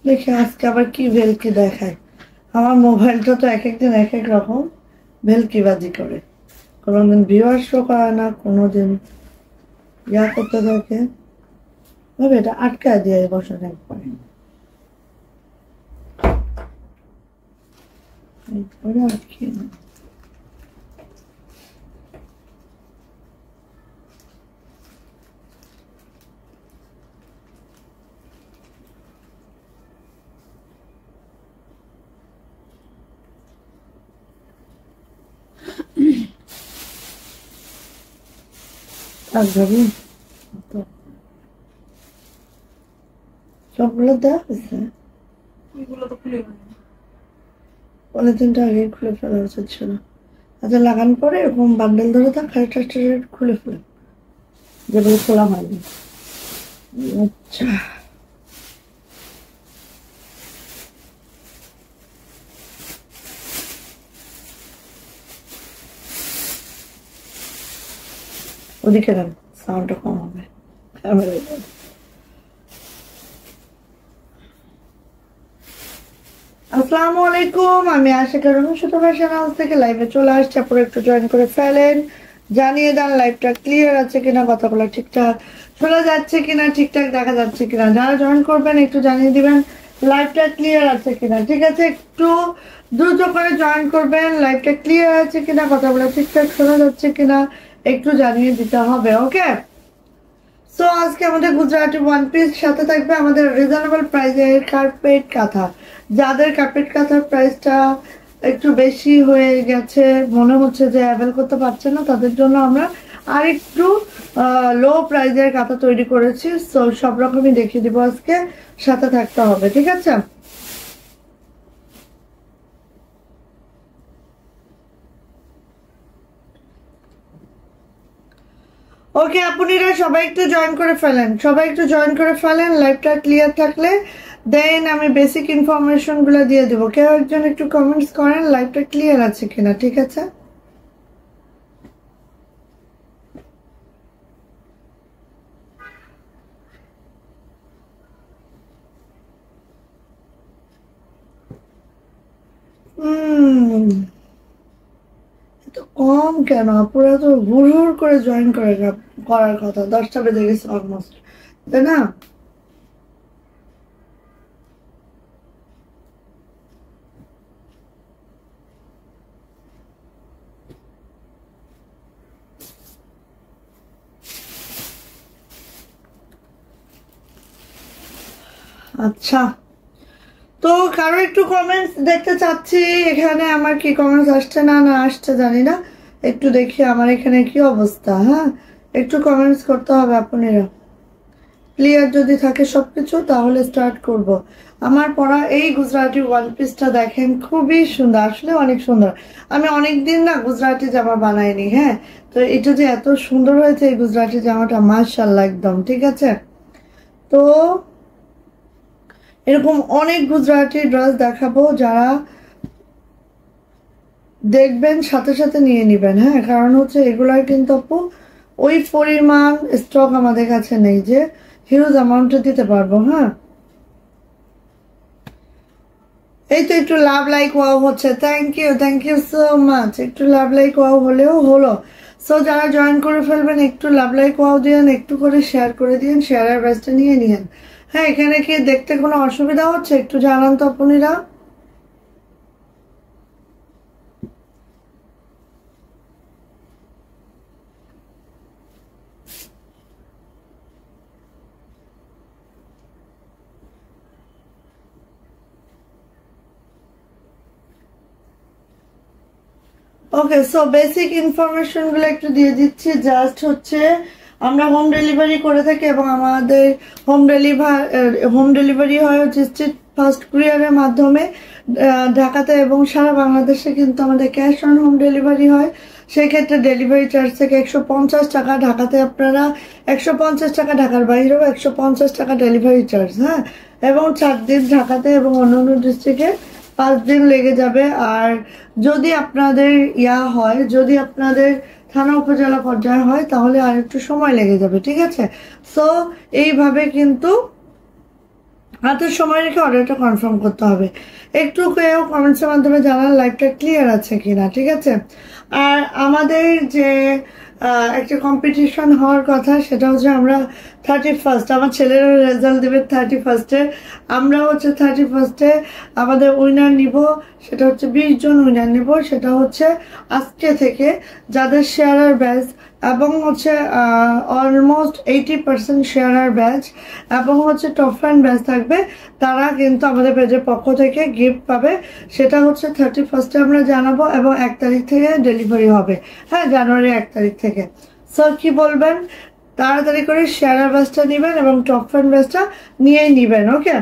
দেখি আজকে আবার কি ভেলকি দেখায়। আমার মোবাইলটা তো এক একদিন এক এক রকম ভেলকিবাজি করে, কোনোদিন ভিউয়ার শো করে না, কোনোদিন ইয়া করতে থাকে। ভাবে এটা আটকায় দিয়ে বসার একবারে আটকে না। সবগুলো দেওয়া হয়েছে, পলিথিনটা আগে খুলে ফেলা উচিত ছিল। আচ্ছা, লাগানোর পরে এরকম বান্ডেল ধরে থাক, খানিকটা খুলে ফেলে, যেগুলো খোলা হয়নি। আচ্ছা, ওদিকে দেন, সাউন্ডটা কম হবে ক্যামেরায়। আসসালামু আলাইকুম, আমি আশিকা রুমি ছোট ফ্যাশন হাউস থেকে লাইভে চলে আসছি। আপনারা একটু জয়েন করে ফেলেন, জানিয়ে দেন লাইভটা ক্লিয়ার আছে কিনা, কথাগুলো ঠিকঠাক শোনা যাচ্ছে কিনা, ঠিকঠাক দেখা যাচ্ছে কিনা। যারা জয়েন করবেন একটু জানিয়ে দিবেন লাইভটা ক্লিয়ার আছে কিনা। ঠিক আছে, একটু দ্রুত করে জয়েন করবেন, লাইভটা ক্লিয়ার আছে কিনা, কথাগুলো ঠিকঠাক শোনা যাচ্ছে কিনা একটু জানিয়ে দিতে হবে। ওকে, সো আজকে আমাদের গুজরাটি ওয়ান পিস সাথে থাকবে আমাদের রিজনেবল প্রাইসের কার্পেট কাঁথা। যাদের কার্পেট কাঁথার প্রাইসটা একটু বেশি হয়ে গেছে, মনে হচ্ছে যে অ্যাভেল করতে পারছে না, তাদের জন্য আমরা আর একটু লো প্রাইসের কাঁথা তৈরি করেছি। সো সব রকমই দেখিয়ে দিব আজকে, সাথে থাকতে হবে। ঠিক আছে, ওকে আপুনিরা সবাই একটু জয়েন করে ফেলেন, সবাই একটু জয়েন করে ফেলেন। লাইভটা ক্লিয়ার থাকলে দেন আমি বেসিক ইনফরমেশন গুলো দিয়ে দেবো। কেউ একজন একটু কমেন্টস করেন লাইভটা ক্লিয়ার আছে কিনা। ঠিক আছে, এত কম কেন আপুরা? তো হুড় হুড় করে জয়েন করে করার কথা, 10টা বেজে গেছে অলমোস্ট, তাই না? আচ্ছা, তো কারো একটু কমেন্টস দেখতে চাচ্ছি। এখানে আমার কি কমেন্টস আসছে না না আসছে জানি না, একটু দেখি আমার এখানে কি অবস্থা। হ্যাঁ, একটু কমেন্টস করতে হবে আপনারা, ক্লিয়ার যদি থাকে সবকিছু তাহলে স্টার্ট করব। আমার পরা এই গুজরাটি ওয়ান পিসটা দেখেন, খুবই সুন্দর, আসলে অনেক সুন্দর। আমি অনেকদিন না গুজরাটি জামা বানাইনি। হ্যাঁ, তো এটা যে এত সুন্দর হয়েছে এই গুজরাটি জামাটা, মাশাআল্লাহ একদম। ঠিক আছে, তো এরকম অনেক গুজরাটি ড্রেস দেখাবো, যারা দেখবেন সাথে সাথে নিয়ে নিবেন। হ্যাঁ, কারণ হচ্ছে এগুলার কিন্তু আপু ওই পরিমাণ স্টক আমাদের কাছে নেই যে হিউজ অ্যামাউন্টে দিতে পারবো। হ্যাঁ, এই তো একটু লাভ লাইক ওয়াও হচ্ছে, থ্যাংক ইউ সো মাচ। একটু লাভ লাইক ওয়াও হলেও হলো। সো যারা জয়েন করে ফেলবেন একটু লাভ লাইক ওয়াও দিয়েন, একটু করে শেয়ার করে দিন, শেয়ারের ব্যাচটা নিয়ে নিয়েন। হ্যাঁ, এখানে কি দেখতে কোনো অসুবিধা হচ্ছে একটু জানান তো আপনারা। ওকে, সো বেসিক ইনফরমেশন গুলো একটু দিয়ে দিচ্ছি। জাস্ট হচ্ছে আমরা হোম ডেলিভারি করে থাকি এবং আমাদের হোম ডেলিভারি হয় হচ্ছে স্ট্রিট ফাস্ট কুরিয়ারের মাধ্যমে ঢাকাতে এবং সারা বাংলাদেশে কিন্তু আমাদের ক্যাশ অন হোম ডেলিভারি হয়। সেই ক্ষেত্রে ডেলিভারি চার্জ থেকে 150 টাকা, ঢাকাতে আপনারা 150 টাকা, ঢাকার বাইরেও 150 টাকা ডেলিভারি চার্জ। হ্যাঁ, এবং 4 দিন ঢাকাতে এবং অন্যান্য ডিস্ট্রিক্টে 5 দিন লেগে যাবে। আর যদি আপনাদের হয়, যদি আপনাদের থানা উপজেলা পর্যায়ে হয় তাহলে আর একটু সময় লেগে যাবে। ঠিক আছে, সো এইভাবে কিন্তু হাতে সময় রেখে অর্ডারটা কনফার্ম করতে হবে। একটু কেউ কমেন্টসের মাধ্যমে জানান লাইভটা ক্লিয়ার আছে কিনা, ঠিক আছে। আর আমাদের যে একটা কম্পিটিশন হওয়ার কথা, সেটা হচ্ছে আমরা 31st, আমার ছেলেরা রেজাল্ট দেবে 31st-এ, আমরা হচ্ছে 31st-এ আমাদের উইনার নিব। সেটা হচ্ছে 20 জন উইনার নিব। সেটা হচ্ছে আজকে থেকে যাদের শেয়ারার ব্যাচ এবং হচ্ছে অলমোস্ট 80% শেয়ারার ব্যাচ এবং হচ্ছে টপ ফ্যান ব্যাচ থাকবে, তারা কিন্তু আমাদের পেজের পক্ষ থেকে গিফট পাবে। সেটা হচ্ছে 31st-এ আমরা জানাবো এবং 1 তারিখ থেকে ডেলিভারি হবে, হ্যাঁ, জানুয়ারি 1 তারিখ থেকে। সো কি বলবেন, তাড়াতাড়ি করে শেয়ারার ব্যাচটা নেবেন এবং টপ ফ্যান ব্যাচটা নিয়েই নেবেন। ওকে,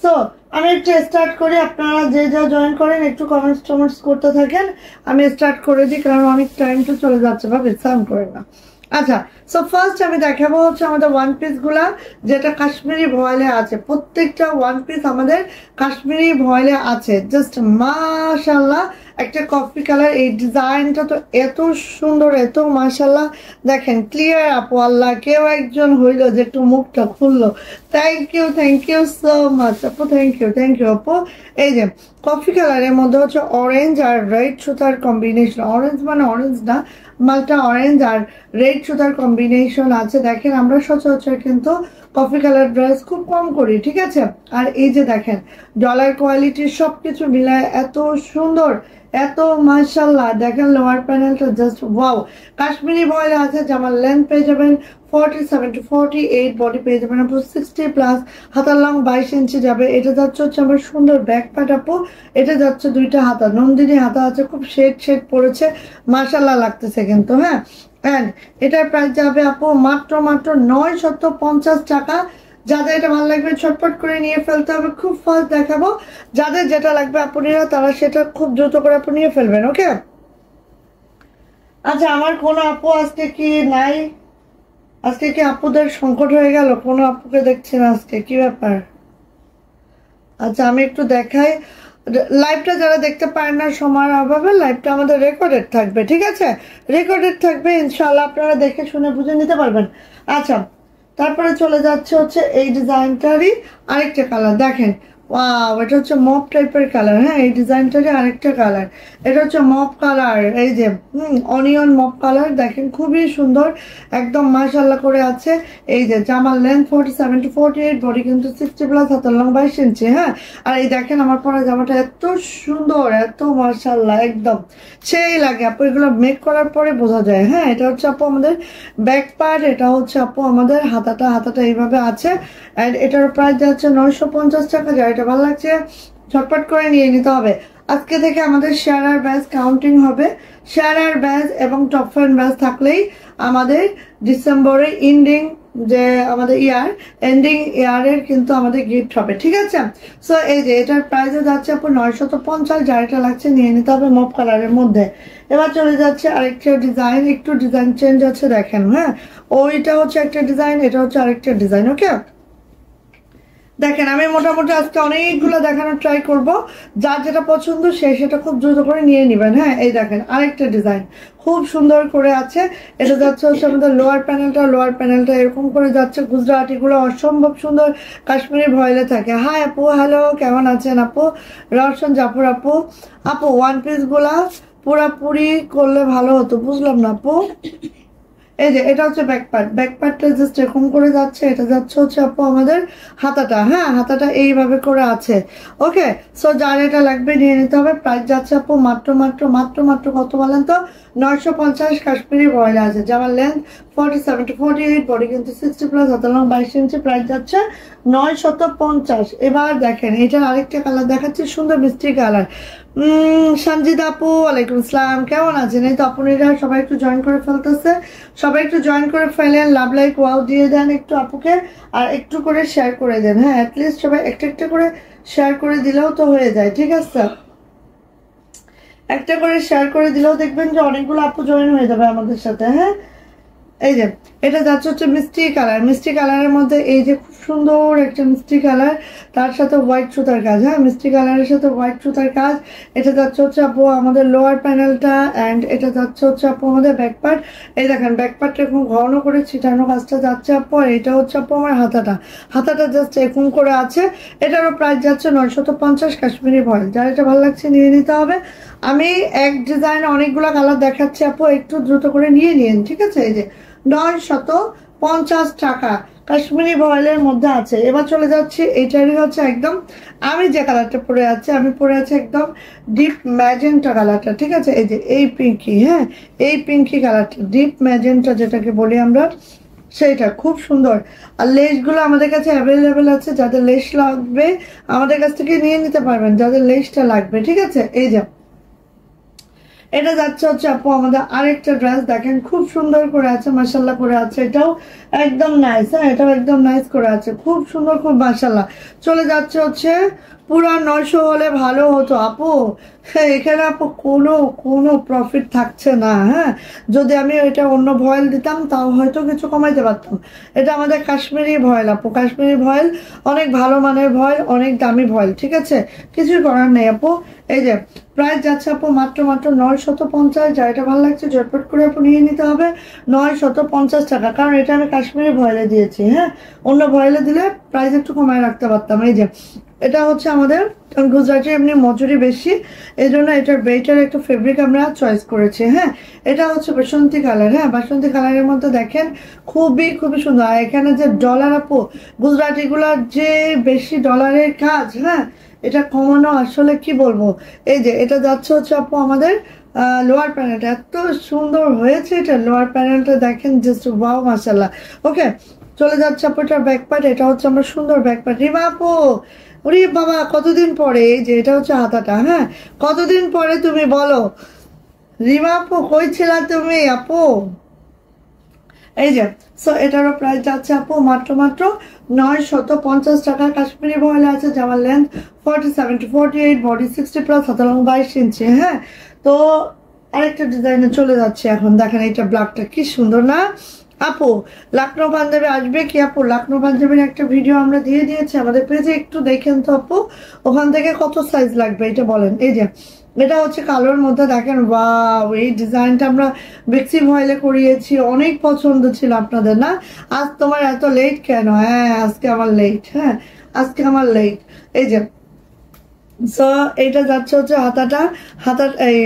সো আমি একটু স্টার্ট করি, আপনারা যে যা জয়েন করেন একটু কমেন্টস করতে থাকেন, আমি স্টার্ট করে দিই কারণ অনেক টাইম তো চলে যাচ্ছে বা বিশ্রাম করে না। আচ্ছা, সো ফার্স্ট আমি দেখাবো হচ্ছে আমাদের ওয়ান পিস গুলা, যেটা কাশ্মীরি ভয়েলে আছে। প্রত্যেকটা ওয়ান পিস আমাদের কাশ্মীরি ভয়েলে আছে। জাস্ট মাশাআল্লাহ, একটা কফি কালার, এই ডিজাইনটা তো এত সুন্দর, এত মাশাআল্লাহ। দেখেন ক্লিয়ার আপু, আল্লাহ কেউ একজন হইলো যে একটু মুখটা খুললো। থ্যাংক ইউ সো মাচ আপু, থ্যাংক ইউ আপু। এই যে কফি কালারের মধ্যে হচ্ছে অরেঞ্জ আর রেড সুতার কম্বিনেশন, অরেঞ্জ মানে অরেঞ্জ না, মালটা অরেঞ্জ আর রেড সুতার কম্বিনেশন আছে। দেখেন আমরা সচরাচর কিন্তু কফি কালার ড্রেস খুব কম করি, ঠিক আছে। আর এই যে দেখেন ডলার কোয়ালিটি সবকিছু মিলায় এত সুন্দর, এত মাশাআল্লাহ। দেখেন লোয়ার প্যানেলটা জাস্ট ওয়াও, কাশ্মীরি ভয়েলে আছে। জামার লেন্থ পেয়ে যাবেন 47 to 48, বডি পেয়ে যাবেন আপু 60+, হাতার লং 22 ইঞ্চি যাবে। এটা যাচ্ছে হচ্ছে আমার সুন্দর ব্যাক পার্ট আপু, এটা যাচ্ছে দুইটা হাতা, নন্দিনী হাতা আছে, খুব শেড পড়েছে, মাশাআল্লাহ লাগতেছে কিন্তু, হ্যাঁ। অ্যান্ড এটার প্রাইস যাবে আপু মাত্র 950 টাকা। যাদের এটা ভালো লাগবে ছটপট করে নিয়ে ফেলতে হবে, খুব ফাস্ট দেখাবো। যাদের যেটা লাগবে আপুনিরা তারা সেটা খুব দ্রুত করে আপু নিয়ে ফেলবেন। ওকে, আচ্ছা আমার কোনো আপু আজকে কি নাই? আজকে কি আপুদের সংকট হয়ে গেল? কোনো আপুকে দেখছি না আজকে, কি ব্যাপার? আচ্ছা আমি একটু দেখাই লাইভটা, যারা দেখতে পারেন না সময়ের অভাবে, লাইভটা আমাদের রেকর্ডেড থাকবে, ঠিক আছে, রেকর্ডেড থাকবে, ইনশাআল্লাহ আপনারা দেখে শুনে বুঝে নিতে পারবেন। আচ্ছা, তারপরে চলে যাচ্ছে হচ্ছে এই ডিজাইনটারই আরেকটা কালার। দেখেন ওয়াও, এটা হচ্ছে মপ টাইপের কালার, হ্যাঁ, এই ডিজাইনটারই আরেকটা কালার। এটা হচ্ছে মপ কালার, এই যে অনিয়ন মপ কালার, দেখেন খুবই সুন্দর, একদম মাশাআল্লাহ করে আছে। এই যে জামার লেন্থ 47 to 48, বডি কিন্তু 60+, হাতার লং 22 ইঞ্চি, হ্যাঁ। আর এই দেখেন আমার পরা জামাটা এত সুন্দর, এত মাশাআল্লাহ, একদম সেই লাগে আপু, এগুলো মেক করার পরে বোঝা যায়, হ্যাঁ। এটা হচ্ছে আপু আমাদের ব্যাক পার্ট, এটা হচ্ছে আপু আমাদের হাতাটা এইভাবে আছে। অ্যান্ড এটার প্রাইস যাচ্ছে 950 টাকা। যার এটা ভালো লাগছে ঝটপট করে নিয়ে নিতে হবে। আজকে থেকে আমাদের শেয়ারার ব্যাচ কাউন্টিং হবে, শেয়ারার ব্যাচ এবং টপ ফ্যান ব্যাচ থাকলেই আমাদের ডিসেম্বরে এন্ডিং যে আমাদের এন্ডিং ইয়ারের কিন্তু আমাদের গিফট হবে, ঠিক আছে। সো এই যে এটার প্রাইসও যাচ্ছে আপু 950। যার এটা লাগছে নিয়ে নিতে হবে মপ কালারের মধ্যে। এবার চলে যাচ্ছে আরেকটা ডিজাইন, একটু ডিজাইন চেঞ্জ আছে দেখেন, হ্যাঁ। ওইটা হচ্ছে একটা ডিজাইন, এটা হচ্ছে আরেকটা ডিজাইন। ওকে, দেখেন আমি মোটামুটি আজকে অনেকগুলো দেখানোর ট্রাই করব, যার যেটা পছন্দ সে সেটা খুব দ্রুত করে নিয়ে নেবেন, হ্যাঁ। এই দেখেন আরেকটা ডিজাইন খুব সুন্দর করে আছে। এটা যাচ্ছে হচ্ছে আমাদের লোয়ার প্যানেলটা এরকম করে যাচ্ছে, গুজরাটিগুলো অসম্ভব সুন্দর কাশ্মীরি ভয়েলে থাকে। হাই আপু, হ্যালো, কেমন আছেন আপু? রওশন জাফর আপু, ওয়ান পিস গুলা পুরাপুরি করলে ভালো হতো, বুঝলাম না আপু। এই যে এটা হচ্ছে ব্যাকপার্টটা জাস্ট এরকম করে যাচ্ছে, এটা যাচ্ছে হচ্ছে আপু আমাদের হাতাটা, হ্যাঁ, হাতাটা এইভাবে করে আছে। ওকে, সো যার এটা লাগবে নিয়ে নিতে হবে। প্রাইস যাচ্ছে আপু মাত্র কত বলেন তো? 950। কাশ্মীরি ভয়েল আছে, জামার লেন্থ 47 to 48, বডি কিন্তু 60+, হাতার লং 22 ইঞ্চি। প্রাইস যাচ্ছে 950। এবার দেখেন এটার আরেকটা কালার দেখাচ্ছি, সুন্দর মিষ্টি কালার। সঞ্জিদা আপু, ওয়ালাইকুম আসসালাম, কেমন আছেন? এই তো আপুনিরা সবাই একটু জয়েন করে ফেলতেছে, সবাই একটু জয়েন করে ফেলেন, লাভ লাইক ওয়াও দিয়ে দেন একটু আপুকে, আর একটু করে শেয়ার করে দেন, হ্যাঁ। অ্যাটলিস্ট সবাই একটা করে শেয়ার করে দিলেও তো হয়ে যায়, ঠিক আছে। একটা করে শেয়ার করে দিলেও দেখবেন যে অনেকগুলো আপু জয়েন হয়ে যাবে আমাদের সাথে, হ্যাঁ। এই যে এটা যাচ্ছে হচ্ছে মিষ্টি কালারের মধ্যে, এই যে খুব সুন্দর একটা মিষ্টি কালার, তার সাথে হোয়াইট সুতার কাজ। হ্যাঁ, মিষ্টি কালারের সাথে হোয়াইট সুতার কাজ। এটা যাচ্ছে হচ্ছে আপু আমাদের লোয়ার প্যানেলটা, অ্যান্ড এটা যাচ্ছে হচ্ছে আপু আমাদের ব্যাক পার্ট। এই দেখেন ব্যাক পার্টটা এরকম ঘন করে ছিটানো কাজটা যাচ্ছে আপু। আর এটা হচ্ছে আপু আমার হাতাটা, হাতাটা জাস্ট এরকম করে আছে। এটারও প্রাইস যাচ্ছে 950 কাশ্মীরি ভয়েল। যার এটা ভালো লাগছে নিয়ে নিতে হবে। আমি এক ডিজাইন অনেকগুলো কালার দেখাচ্ছি আপু, একটু দ্রুত করে নিয়ে নিন, ঠিক আছে? এই যে 950 টাকা কাশ্মীরি ভয়েলের মধ্যে আছে। এবার চলে যাচ্ছি, এইটারই হচ্ছে একদম আমি যে কালারটা পরে আছি, আমি পরে আছি একদম ডিপ ম্যাজেন্টা কালারটা, ঠিক আছে? এই যে এই পিঙ্কি, হ্যাঁ এই পিঙ্কি কালারটা, ডিপ ম্যাজেন্টা যেটাকে বলি আমরা, সেইটা খুব সুন্দর। আর লেসগুলো আমাদের কাছে অ্যাভেলেবেল আছে, যাদের লেস লাগবে আমাদের কাছ থেকে নিয়ে নিতে পারবেন, যাদের লেসটা লাগবে, ঠিক আছে? এই যে এটা যাচ্ছে হচ্ছে আপু আমাদের আরেকটা ড্রেস, দেখেন খুব সুন্দর করে আছে, মাশাল্লাহ করে আছে। এটাও একদম নাইস, হ্যাঁ এটাও একদম নাইস করে আছে, খুব সুন্দর, খুব মাশাল্লাহ। চলে যাচ্ছে হচ্ছে পুরা 900 হলে ভালো হতো আপু। হ্যাঁ, এখানে আপু কোনো কোনো প্রফিট থাকছে না। হ্যাঁ, যদি আমি এটা অন্য ভয়েল দিতাম তাও হয়তো কিছু কমাইতে পারতাম। এটা আমাদের কাশ্মীরি ভয়েল আপু, কাশ্মীরি ভয়েল, অনেক ভালো মানের ভয়েল, অনেক দামি ভয়েল, ঠিক আছে? কিছুই করার নেই আপু। এই যে প্রাইস যাচ্ছে আপু মাত্র মাত্র 950। যা এটা ভালো লাগছে ঝটপট করে আপু নিয়ে নিতে হবে। 950 টাকা, কারণ এটা আমি কাশ্মীরি ভয়েলে দিয়েছি। হ্যাঁ, অন্য ভয়েলে দিলে প্রাইস একটু কমায় রাখতে পারতাম। এই যে এটা হচ্ছে আমাদের, কারণ গুজরাটি এমনি মজুরি বেশি, এই জন্য এটার বেটার একটা ফেব্রিক আমরা চয়েস করেছি। হ্যাঁ, এটা হচ্ছে বাসন্তী কালার। হ্যাঁ, বাসন্তী কালারের মধ্যে দেখেন খুবই খুবই সুন্দর। আর এখানে যে ডলার আপু, গুজরাটিগুলার যে বেশি ডলারের কাজ, হ্যাঁ এটা কমানো আসলে কি বলবো। এই যে এটা যাচ্ছে হচ্ছে আপু আমাদের লোয়ার প্যানেলটা, এত সুন্দর হয়েছে এটা লোয়ার প্যানেলটা, দেখেন জাস্ট ওয়াও মাশাআল্লাহ। ওকে, চলে যাচ্ছে আপু এটা ব্যাক পার্ট। এটা হচ্ছে আমরা সুন্দর ব্যাক পার্ট। রিমা আপু, ওরে বাবা কতদিন পরে, এই যে এটা হচ্ছে হাতাটা। হ্যাঁ, কতদিন পরে তুমি বলো, রিমা আপু কই ছিলা তুমি আপু? এই যে সো এটারও প্রাইস যাচ্ছে আপু মাত্র মাত্র 950 টাকা। কাশ্মীরি ভয়েল আছে, জামার লেন্থ 47 to 48, বডি 60 প্লাস, হাতা লং 22 ইঞ্চি। হ্যাঁ, তো আরেকটা ডিজাইনে চলে যাচ্ছে এখন। দেখেন এটা ব্ল্যাকটা কি সুন্দর না আপু? লখনৌ পাঞ্জাবি আসবে কি আপু? লখনৌ পাঞ্জাবির একটা ভিডিও আমরা দিয়ে দিয়েছি আমাদের পেজে, একটু দেখেন তো আপু, ওখান থেকে কত সাইজ লাগবে এটা বলেন। এই যে এটা হচ্ছে কালোর মধ্যে, দেখেন ওয়াও, এই ডিজাইনটা আমরা বেক্সি ভয়েলে করিয়েছি, অনেক পছন্দ ছিল আপনাদের না? আজ তোমার এত লেট কেন? হ্যাঁ আজকে আমার লেট, হ্যাঁ আজকে আমার লেট। এই যে সো এইটা যাচ্ছে হচ্ছে হাতাটা, হাতার এই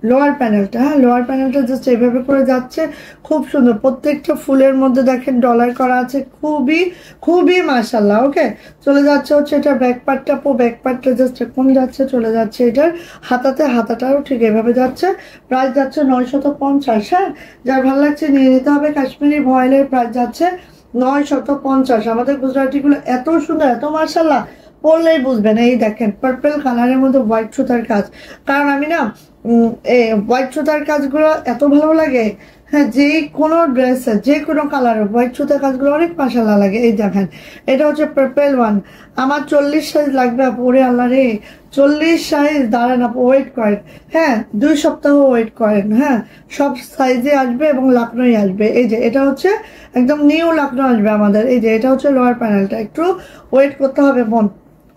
লোয়ার প্যানেলটা। হ্যাঁ, লোয়ার প্যানেলটা জাস্ট এইভাবে করে যাচ্ছে, খুব সুন্দর। প্রত্যেকটা ফুলের মধ্যে দেখেন ডলার করা আছে, খুবই খুবই মাশাল্লাহ। ওকে, চলে যাচ্ছে হচ্ছে এটা ব্যাক পার্টটা, ব্যাক পার্টটা জাস্ট এরকম যাচ্ছে, চলে যাচ্ছে এটার হাতাতে, হাতাটাও ঠিক এভাবে যাচ্ছে। প্রাইস যাচ্ছে 950। হ্যাঁ, যার ভালো লাগছে নিয়ে নিতে হবে। কাশ্মীরি ভয়েলের প্রাইস যাচ্ছে 950। আমাদের গুজরাটিগুলো এত সুন্দর, এত মাশাল্লাহ, পরলেই বুঝবেন। এই দেখেন পার্পল কালারের মধ্যে হোয়াইট সুতার কাজ, কারণ আমি না হোয়াইট সুতার কাজগুলো এত ভালো লাগে। হ্যাঁ, যে কোনো ড্রেসে যে কোনো কালারের হোয়াইট সুতার কাজগুলো অনেক মাশাআল্লাহ লাগে। এই দেখেন এটা হচ্ছে পার্পল ওয়ান, আমার 40 সাইজ লাগবে আপু। ওরে আল্লাহ রে, 40 সাইজ দাঁড়ান আপু, ওয়েট করেন। হ্যাঁ, 2 সপ্তাহ ওয়েট করেন। হ্যাঁ, সব সাইজে আসবে এবং লখনৌই আসবে। এই যে এটা হচ্ছে একদম নিউ লখনৌ আসবে আমাদের। এই যে এটা হচ্ছে লোয়ার প্যানেলটা, একটু ওয়েট করতে হবে বোন,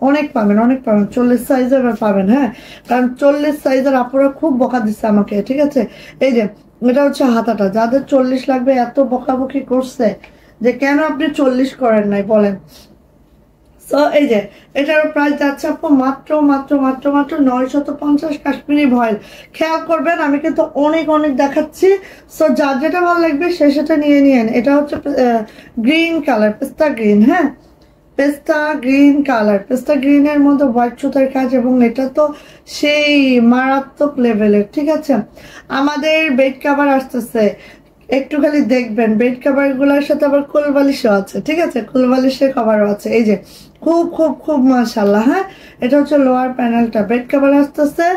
অনেক পাবেন, অনেক পাবেন। 40 সাইজের পাবেন। হ্যাঁ, কারণ 40 সাইজের আপুরা খুব বকা দিচ্ছে আমাকে, ঠিক আছে? এই যে এটা হচ্ছে হাতাটা, যাদের 40 লাগবে এত বকাবকি করছে যে কেন আপনি 40 করেন নাই বলেন। সো এই যে এটার প্রাইস যাচ্ছে আপু মাত্র মাত্র মাত্র মাত্র 950 কাশ্মীরি ভয়েল। খেয়াল করবেন আমি কিন্তু অনেক অনেক দেখাচ্ছি, সো যার যেটা ভালো লাগবে সে সেটা নিয়ে নিয়েন। এটা হচ্ছে গ্রিন কালার, পেস্তা গ্রিন। হ্যাঁ, পেস্তা গ্রিন কালার, পেস্তা গ্রিনের মধ্যে হোয়াইট সুতার কাজ, এবং এটা তো সেই মারাত্মক লেভেলের, ঠিক আছে? আমাদের বেড কাভার আসতেছে, একটু খালি দেখবেন বেড কাভার গুলোর সাথে আবার কোল বালিশও আছে, ঠিক আছে? কোল বালিশের কভারও আছে। এই যে খুব খুব খুব মাশাআল্লাহ। হ্যাঁ, এটা হচ্ছে লোয়ার প্যানেলটা, বেড কাভার আসতেছে,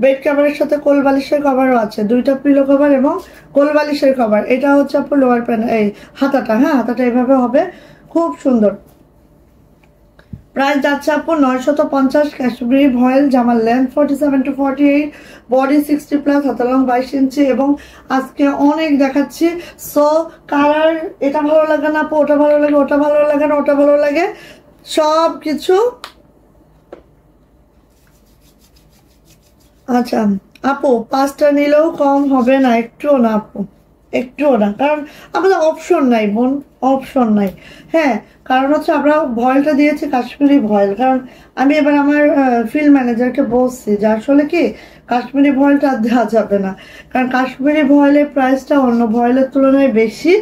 বেড কাভারের সাথে কোল বালিশের কভারও আছে, দুইটা পিলো কভার এবং কোল বালিশের কভার। এটা হচ্ছে আপু লোয়ার প্যানেল, এই হাতাটা। হ্যাঁ, হাতাটা এভাবে হবে, খুব সুন্দর। প্রাইস যাচ্ছে আপু 950 কাশ্মীরি ভয়েল, জামার লেন্থ 47 to 48, বডি 60 প্লাস, হাতা লং 22 ইঞ্চি। এবং আজকে অনেক দেখাচ্ছি। সো কালার এটা ভালো লাগে না আপু, ওটা ভালো লাগে, ওটা ভালো লাগে না ওটা ভালো লাগে, সব কিছু। আচ্ছা আপু 5টা নিলেও কম হবে না? একটুও না আপু, একটুও না, কারণ আমাদের অপশন নাই বোন, অপশন নাই। হ্যাঁ, কারণ হচ্ছে আমরা ভয়েলটা দিয়েছি কাশ্মীরি ভয়েল, কারণ আমি এবার আমার ফিল্ড ম্যানেজারকে বলছি যে আসলে কি কাশ্মীরি ভয়েলটা আর দেওয়া যাবে না, কারণ কাশ্মীরি ভয়েলের প্রাইসটা অন্য ভয়েলের তুলনায় বেশি,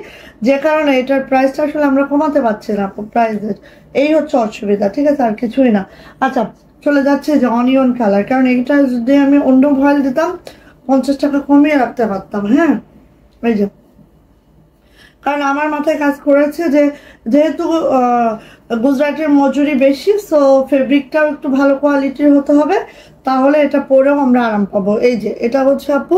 যে কারণে এটার প্রাইসটা আসলে আমরা কমাতে পারছি না আপু, প্রাইসের এই হচ্ছে অসুবিধা। ঠিক আছে, আর কিছুই না। আচ্ছা চলে যাচ্ছে যে অনিয়ন কালার, কারণ এইটা যদি আমি অন্য ভয়েল দিতাম 50 টাকা কমিয়ে রাখতে পারতাম। হ্যাঁ, এই যে, কারণ আমার মাথায় কাজ করেছে যে যেহেতু গুজরাটের মজুরি বেশি, সো ফেব্রিকটাও একটু ভালো কোয়ালিটির হতে হবে, তাহলে এটা পরেও আমরা আরাম পাবো। এই যে এটা হচ্ছে আপু,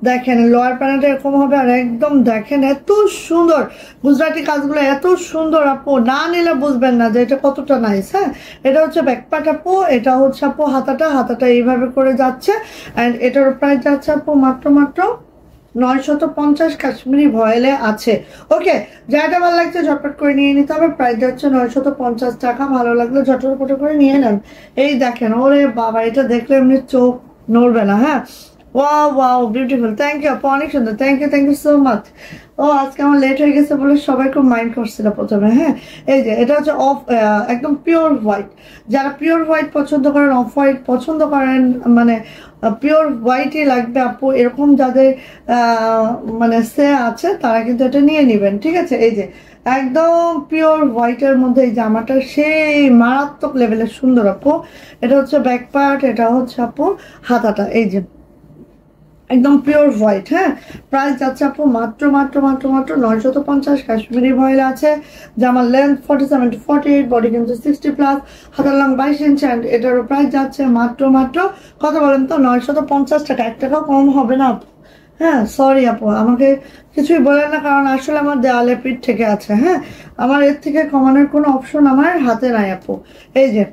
দেখেন লোয়ার প্যানেলটা এরকম হবে, আর একদম দেখেন এত সুন্দর গুজরাটি কাজগুলো, এত সুন্দর আপু, না নিলে বুঝবেন না যে এটা কতটা নাইস। হ্যাঁ, এটা হচ্ছে ব্যাকপার্ট আপু, এটা হচ্ছে আপু হাতাটা এইভাবে করে যাচ্ছে, অ্যান্ড এটার প্রাইস যাচ্ছে আপু মাত্র 950 কাশ্মীরি ভয়েলে আছে। ওকে, যাটা ভালো লাগছে ঝটপট করে নিয়ে নিতে হবে। প্রাইস হচ্ছে 950 টাকা। ভালো লাগলে ঝটপট করে নিয়ে নেন। এই দেখেন, ওরে বাবা, এটা দেখলে এমনি চোখ নড়বে না। হ্যাঁ, wow wow, beautiful, thank you আপু, অনেক সুন্দর, থ্যাংক ইউ সো মাচ। ও আজকে আমার লেট হয়ে গেছে বলে সবাই খুব মাইন্ড করছিল প্রথমে। হ্যাঁ, এই যে এটা হচ্ছে একদম পিওর হোয়াইট, যারা পিওর হোয়াইট পছন্দ করেন, অফ হোয়াইট পছন্দ করেন, মানে পিওর হোয়াইটই লাগবে আপু, এরকম যাদের মানে সে আছে তারা কিন্তু এটা নিয়ে নেবেন। ঠিক আছে, এই যে একদম পিওর হোয়াইটের মধ্যে এই জামাটা সেই মারাত্মক লেভেলের সুন্দর আপু। এটা হচ্ছে ব্যাক পার্ট, এটা হচ্ছে আপু হাতাটা, এই যে একদম পিওর হোয়াইট। হ্যাঁ, প্রাইস যাচ্ছে আপু মাত্র 950 কাশ্মীরি ভয়েল আছে, জামার লেন্থ 47 to 48, বডি কিন্তু 60 প্লাস, হাতার লং 22 ইঞ্চি, অ্যান্ড এটারও প্রাইস যাচ্ছে মাত্র কত বলেন তো, 950 টাকা। 1 টাকাও কম হবে না আপু। হ্যাঁ, সরি আপু, আমাকে কিছুই বলেন না, কারণ আসলে আমার দেওয়ালে পিঠ থেকে আছে। হ্যাঁ, আমার এর থেকে কমানোর কোনো অপশন আমার হাতে নাই আপু। এই যে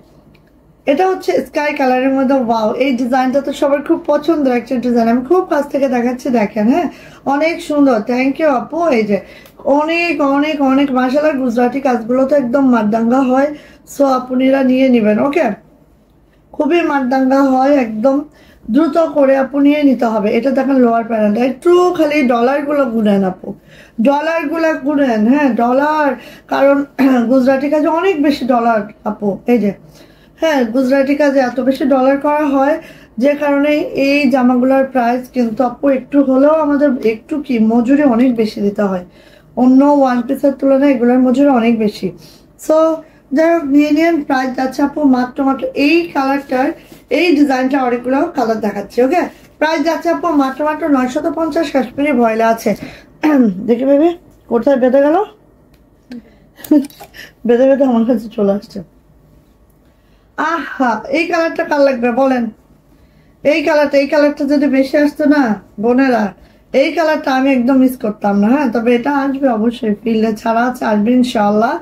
এটা হচ্ছে স্কাই কালারের মধ্যে, ওয়াও, এই ডিজাইনটা তো সবার খুব পছন্দের একটা ডিজাইন, আমি খুব কাছ থেকে দেখাচ্ছি, দেখেন। হ্যাঁ, অনেক সুন্দর, থ্যাংক ইউ আপু। এই যে অনেক অনেক অনেক মাশাআল্লাহ, গুজরাটি কাজগুলো তো একদম মারদাঙ্গা হয়, সো আপনারা নিয়ে নেবেন। ওকে, খুবই মারদাঙ্গা হয়, একদম দ্রুত করে আপু নিয়ে নিতে হবে। এটা দেখেন লোয়ার প্যানেলটা, একটু খালি ডলারগুলো গুনেন আপু, ডলারগুলো গুনেন। হ্যাঁ, ডলার, কারণ গুজরাটি কাজে অনেক বেশি ডলার আপু। এই যে হ্যাঁ, গুজরাটি কাজে এত বেশি ডলার করা হয়, যে কারণে এই জামাগুলোর প্রাইস কিন্তু আপু একটু হলেও আমাদের একটু কি মজুরি অনেক বেশি দিতে হয়, অন্য ওয়ান পিসের তুলনায় এগুলোর মজুরি অনেক বেশি। সো যাই হোক, নিয়ে নিন। প্রাইস যাচ্ছে আপু মাত্র এই কালারটার, এই ডিজাইনটা অনেকগুলো কালার দেখাচ্ছে। ওকে, প্রাইস যাচ্ছে আপু মাত্র 950 কাশ্মীরি ভয়েলা আছে। দেখি ভেবে কোথায় বেঁধে গেল, বেঁধে বেঁধে আমার কাছে চলে আসছে। আহা, এই কালারটা কার লাগবে বলেন? এই কালারটা যদি বেশি আসতো না বোনেরা, এই কালারটা আমি একদম মিস করতাম না। হ্যাঁ, তবে এটা আসবে অবশ্যই, ফিল্ডে ছাড়া আছে, আসবে ইনশাআল্লাহ।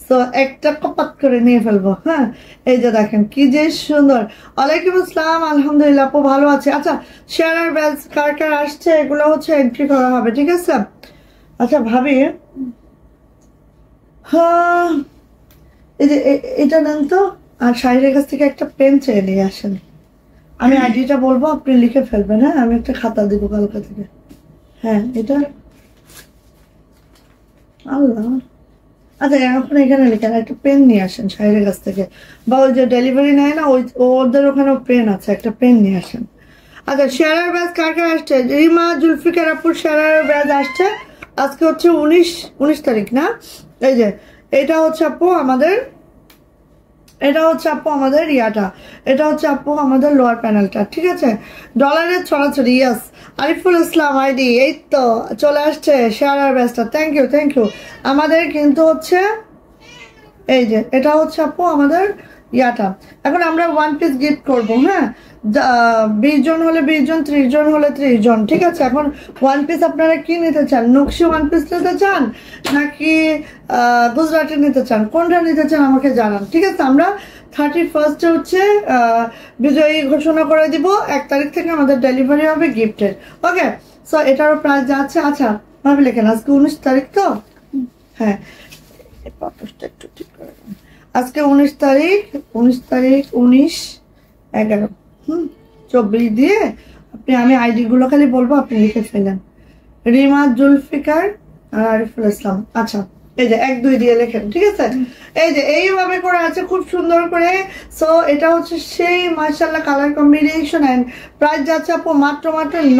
তো একটা কপাত করে নিয়ে ফেলবো। হ্যাঁ, এই যে দেখেন কি যে সুন্দর। ওয়ালাইকুম আসসালাম, আলহামদুলিল্লাহ আপু ভালো আছে। আচ্ছা, শেয়ার আর ব্যালস কার কার আসছে এগুলো হচ্ছে এন্ট্রি করা হবে। ঠিক আছে, আচ্ছা ভাবি, হ্যাঁ এই যে এটা নেন তো, আর শাহিরের কাছ থেকে একটা পেন চেয়ে নিয়ে আসেন। আমি আইডিটা বলবো, আপনি লিখে ফেলবেন। হ্যাঁ, আমি একটা খাতা দিব কালকা থেকে। হ্যাঁ, এটা আল্লাহ, আচ্ছা এখন এখানে লিখেন, একটা পেন নিয়ে আসেন শাহিরের কাছ থেকে, বা ওই যে ডেলিভারি নেয় না, ওদের ওখানেও পেন আছে, একটা পেন নিয়ে আসেন। আচ্ছা, শেয়ার ব্যাজ কার কার আসছে? রিমা জুলফিকার আপুর শেয়ার ব্যাজ আসছে। আজকে হচ্ছে 19 তারিখ না? এই যে এটা হচ্ছে আপু আমাদের, এটা হচ্ছে আপু আমাদের ইয়াটা, এটা হচ্ছে আপু আমাদের লোয়ার প্যানেলটা। ঠিক আছে, ডলারের ছড়াছড়ি। ইয়াস, আরিফুল ইসলাম আইডি, এই তো চলে আসছে শেয়ার আর ব্যাচটা। Thank you. আমাদের কিন্তু হচ্ছে এই যে এটা হচ্ছে আপু আমাদের ইয়াটা। এখন আমরা ওয়ান পিস গিফট করবো। হ্যাঁ, 20 জন হলে 20 জন, 30 জন হলে 30 জন। ঠিক আছে, এখন ওয়ান পিস আপনারা কি নিতে চান? নকশি ওয়ান পিস নিতে চান নাকি গুজরাটি নিতে চান? কোনটা নিতে চান আমাকে জানান। ঠিক আছে, আমরা 31 হচ্ছে বিজয়ী ঘোষণা করে দিব। 1 তারিখ থেকে আমাদের ডেলিভারি হবে গিফটের। ওকে, সো এটারও প্রাইস যাচ্ছে। আচ্ছা ভাবি লেখেন, আজকে 19 তারিখ তো, হ্যাঁ একটু ঠিক করে আজকে 19 তারিখ 19/11 24 দিয়ে আপনি, আমি আইডি গুলো খালি বলবো, আপনি লিখে ফেলেন। রিমা, জুলফিকার আর আরিফুল ইসলাম। আচ্ছা এই যে 1 2 দিয়ে লেখেন, ঠিক আছে? এই যে এইভাবে করে আছে খুব সুন্দর করে। সো এটা হচ্ছে সেই মাশাআল্লাহ কালার কম্বিনেশন এন্ড প্রাইস যাচ্ছে আপু মাত্র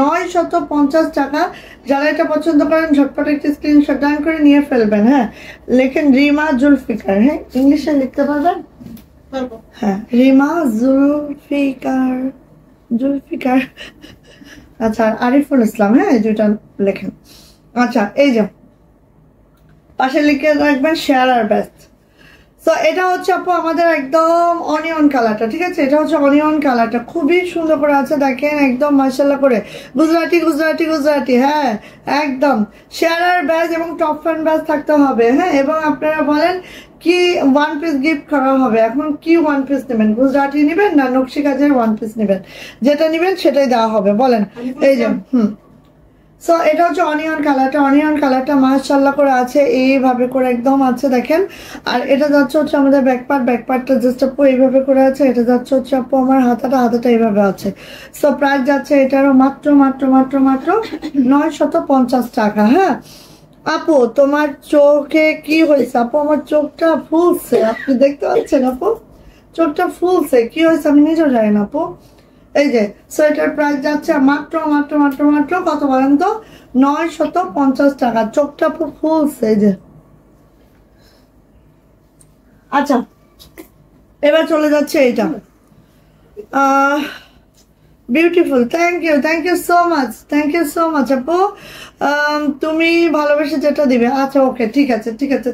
950 টাকা। যারা এটা পছন্দ করেন ঝটপট একটি স্ক্রিনশট ডাউন করে নিয়ে ফেলবেন। হ্যাঁ লেখেন রিমা জুলফিকার। হ্যাঁ ইংলিশে লিখতে পারবেন? হ্যাঁ রিমা জুলফিকার আচ্ছা আরিফুল ইসলাম। হ্যাঁ এই দুইটা লেখেন। আচ্ছা এই যে পাশে লিখে রাখবেন শেয়ার আর বেস্ট। সো এটা হচ্ছে আপু আমাদের একদম অনিয়ন কালারটা, ঠিক আছে? এটা হচ্ছে অনিয়ন কালারটা, খুবই সুন্দর করে আছে দেখেন, একদম মাশাআল্লাহ করে গুজরাটি। হ্যাঁ একদম শেয়ার আর ব্যাজ এবং টপ ফ্রন্ট ব্যাজ থাকতে হবে। হ্যাঁ এবং আপনারা বলেন কি 1 পিস গিফট করা হবে, এখন কি 1 পিস নেবেন? গুজরাটি নেবেন না নকশি কাজের 1 পিস নেবেন? যেটা নেবেন সেটাই দেওয়া হবে। বলেন এই যে সো এটা হচ্ছে অনিয়ন কালারটা মাশাআল্লাহ করে আছে, এইভাবে করে একদম আছে দেখেন। আর এটা যাচ্ছে হচ্ছে আমাদের ব্যাকপার্টটা জাস্ট আপু এইভাবে করে আছে। এটা যাচ্ছে হচ্ছে আপু আমার হাতাটা এইভাবে আছে। সো প্রাইস যাচ্ছে এটারও মাত্র 950 টাকা। হ্যাঁ আপু তোমার চোখে কি হয়েছে? আপু আমার চোখটা ফুলছে, আপনি দেখতে পাচ্ছেন আপু চোখটা ফুলছে, কি হয়েছে আমি নিজেও জানি না আপু। এই যে সোয়েটার প্রাইস যাচ্ছে মাত্র কত বলেন তো? 950 টাকা। চোখটা ফুলছে এই যে। আচ্ছা এবার চলে যাচ্ছে এইটা, beautiful. Thank you so much আপু। তুমি ভালোবেসে যেটা দিবে। আচ্ছা ওকে ঠিক আছে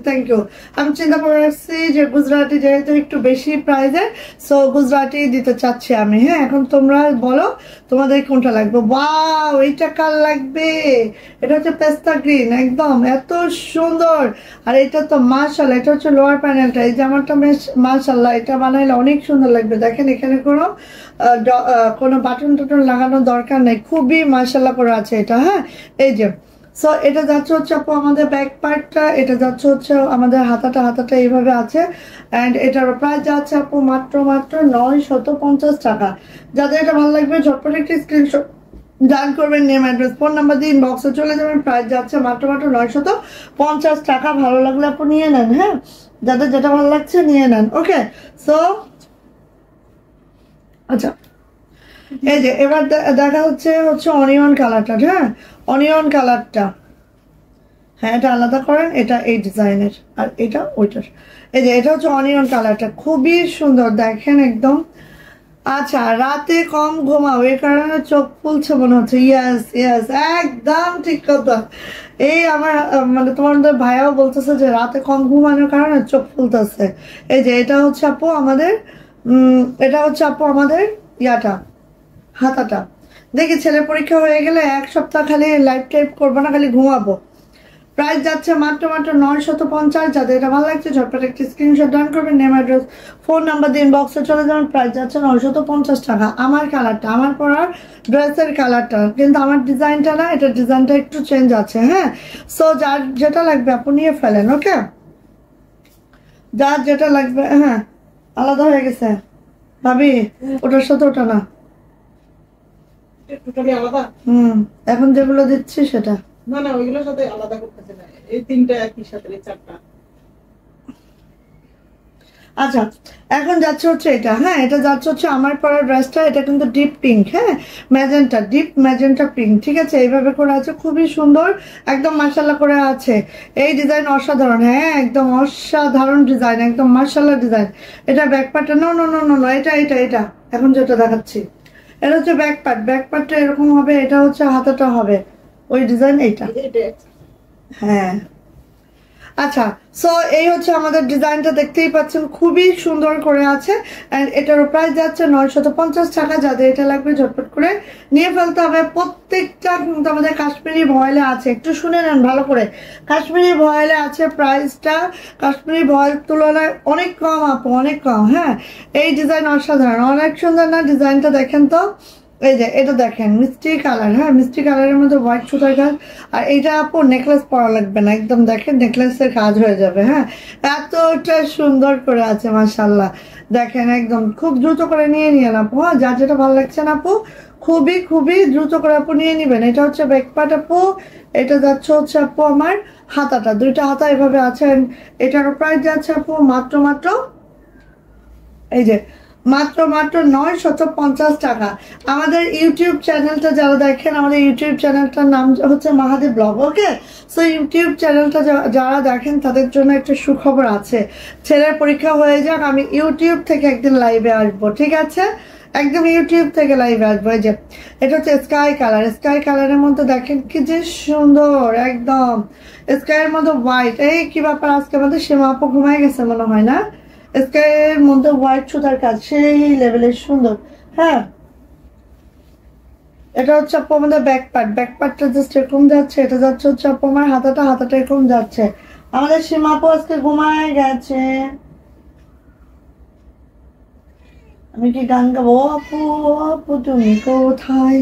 থ্যাংক ইউ। আমি চিন্তা করে রাখছি যে গুজরাটি যেহেতু একটু বেশি প্রাইজের, সো গুজরাটি দিতে চাচ্ছি আমি। হ্যাঁ এখন তোমরা বলো তোমাদের কোনটা লাগবে। ওয়াও এইটা কার লাগবে? এটা হচ্ছে পেস্তা গ্রিন, একদম এত সুন্দর। আর এটা তো মাশাআল্লাহ, এটা হচ্ছে লোয়ার প্যানেলটা। এই জামাটা বেশ মাশাআল্লাহ, এটা বানাইলে অনেক সুন্দর লাগবে। দেখেন এখানে কোনো বাটন টাটন লাগানোর দরকার নেই, খুবই মাশাআল্লাহ করে আছে এটা। হ্যাঁ এই যে সো এটা যাচ্ছে হচ্ছে আপু আমাদের ব্যাক পার্টটা, এটা যাচ্ছে হচ্ছে আমাদের হাতাটা এইভাবে আছে। অ্যান্ড এটার প্রাইস যাচ্ছে আপু মাত্র 950 টাকা। যাদের এটা ভালো লাগবে ঝটপট একটি স্ক্রিনশট ডান করবেন, নেম অ্যাড্রেস ফোন নাম্বার দিয়ে ইনবক্সে চলে যাবেন। প্রাইস যাচ্ছে মাত্র 950 টাকা। ভালো লাগলে আপু নিয়ে নেন। হ্যাঁ যাদের যেটা ভালো লাগছে নিয়ে নেন। ওকে সো আচ্ছা এই যে এবার দেখা হচ্ছে অনিয়ন কালারটা। হ্যাঁ অনিয়ন কালারটা, হ্যাঁ এটা আলাদা করেন, এটা এই ডিজাইনের আর এটা ওইটার। এই যে এটা হচ্ছে অনিয়ন কালারটা, খুবই সুন্দর দেখেন একদম। আচ্ছা রাতে কম ঘুমাও এই কারণে চোখ ফুলছে মনে হচ্ছে। ইয়েস একদম ঠিক কথা। এই আমার মানে তোমাদের ভাইয়াও বলতেছে যে রাতে কম ঘুমানোর কারণে চোখ ফুলতেছে। এই যে এটা হচ্ছে আপু আমাদের ইয়াটা হাতাটা। দেখি ছেলে পরীক্ষা হয়ে গেলে 1 সপ্তাহ খালি লাইভ টাইপ করবো না, খালি ঘুমাবো। প্রাইস যাচ্ছে মাত্র 950। যাদের এটা ভালো লাগছে ঝটপট একটি স্ক্রিনশট ডান করবেন, নেম অ্যাড্রেস ফোন নাম্বার দিয়ে ইনবক্সে চলে যাবেন। প্রাইস যাচ্ছে 950 টাকা। আমার কালারটা, আমার পরার ড্রেসের কালারটা, কিন্তু আমার ডিজাইনটা না, এটা ডিজাইনটা একটু চেঞ্জ আছে। হ্যাঁ সো যার যেটা লাগবে আপনি নিয়ে ফেলেন। ওকে যার যেটা লাগবে। হ্যাঁ আলাদা হয়ে গেছে ভাবি, ওটার সাথে ওটা না, এখন যেগুলো দিচ্ছি সেটা না ওইগুলোর সাথে আলাদা করতেছে না, এই তিনটা একই সাথে, এই চারটা। আচ্ছা এখন যাচ্ছে হচ্ছে এটা। হ্যাঁ এটা যাচ্ছে হচ্ছে আমার পরা ড্রেসটা, এটা কিন্তু ডিপ পিঙ্ক। হ্যাঁ ডিপ ম্যাজেন্টা পিঙ্ক, ঠিক আছে? এইভাবে করে আছে, খুবই সুন্দর একদম মাশাআল্লাহ করে আছে। এই ডিজাইন অসাধারণ, হ্যাঁ একদম অসাধারণ ডিজাইন, একদম মাশাআল্লাহ ডিজাইন। এটা ব্যাক পার্টটা নো এটা এখন যেটা দেখাচ্ছি এটা হচ্ছে ব্যাক পার্টটা এরকম হবে, এটা হচ্ছে হাতাটা হবে ওই ডিজাইন এইটা। হ্যাঁ আচ্ছা, সো এই হচ্ছে আমাদের ডিজাইনটা, দেখতেই পাচ্ছেন খুবই সুন্দর করে আছে। এন্ড এটার প্রাইস যাচ্ছে 950 টাকা। যাদের এটা লাগবে ঝটপট করে নিয়ে ফেলতে হবে। প্রত্যেকটা কিন্তু আমাদের কাশ্মীরি ভয়েলে আছে, একটু শুনে নেন ভালো করে। কাশ্মীরি ভয়েলে আছে, প্রাইসটা কাশ্মীরি ভয়েল তুলনায় অনেক কম আপু, অনেক কম। হ্যাঁ, এই ডিজাইন অসাধারণ, অনেক সুন্দর না ডিজাইনটা? দেখেন তো, এই যে এটা দেখেন মিষ্টি কালার। হ্যাঁ, মিষ্টি কালারের মধ্যে হোয়াইট সুতার কাজ। আর এটা আপু নেকলেস পরা লাগবে না, একদম দেখেন নেকলেসের কাজ হয়ে যাবে। হ্যাঁ, এতটা সুন্দর করে আছে মাশাআল্লাহ। দেখেন একদম খুব দ্রুত করে নিয়ে নিয়েন আপু। হ্যাঁ, যার যেটা ভালো লাগছে না আপু, খুবই খুবই দ্রুত করে আপু নিয়ে নিবেন। এটা হচ্ছে ব্যাকপার্ট আপু, এটা যাচ্ছে হচ্ছে আপু আমার হাতাটা, দুইটা হাতা এভাবে আছে। এটার প্রাইস যাচ্ছে আপু মাত্র মাত্র, এই যে মাত্র মাত্র 950 টাকা। আমাদের ইউটিউব চ্যানেলটা যারা দেখেন, আমাদের ইউটিউব চ্যানেলটার নাম হচ্ছে মাহাদি ব্লগ। ওকে, সো ইউটিউব চ্যানেলটা যারা দেখেন তাদের জন্য একটা সুখবর আছে। ছেলের পরীক্ষা হয়ে যাক, আমি ইউটিউব থেকে একদিন লাইভে আসবো, ঠিক আছে? একদম ইউটিউব থেকে লাইভে আসবো। এই যে এটা হচ্ছে স্কাই কালার, স্কাই কালারের মধ্যে দেখেন কি যে সুন্দর, একদম স্কাইয়ের মধ্যে হোয়াইট। এই কি ব্যাপার, আজকে আমাদের সীমা আপু ঘুমায় গেছে মনে হয় না? স্কাইয়ের মধ্যে হোয়াইট সুতার কাজ সেই লেভেলের সুন্দর। হ্যাঁ, এটা হচ্ছে আপু আমাদের ব্যাকপার্টটা জাস্ট এরকম যাচ্ছে। এটা যাচ্ছে হচ্ছে আপু আমার হাতাটা, হাতাটা এরকম যাচ্ছে। আমাদের সীমা আপু আজকে ঘুমায় গেছে। আমি কি গান গাবো? আপু আপু তুমি কোথায়?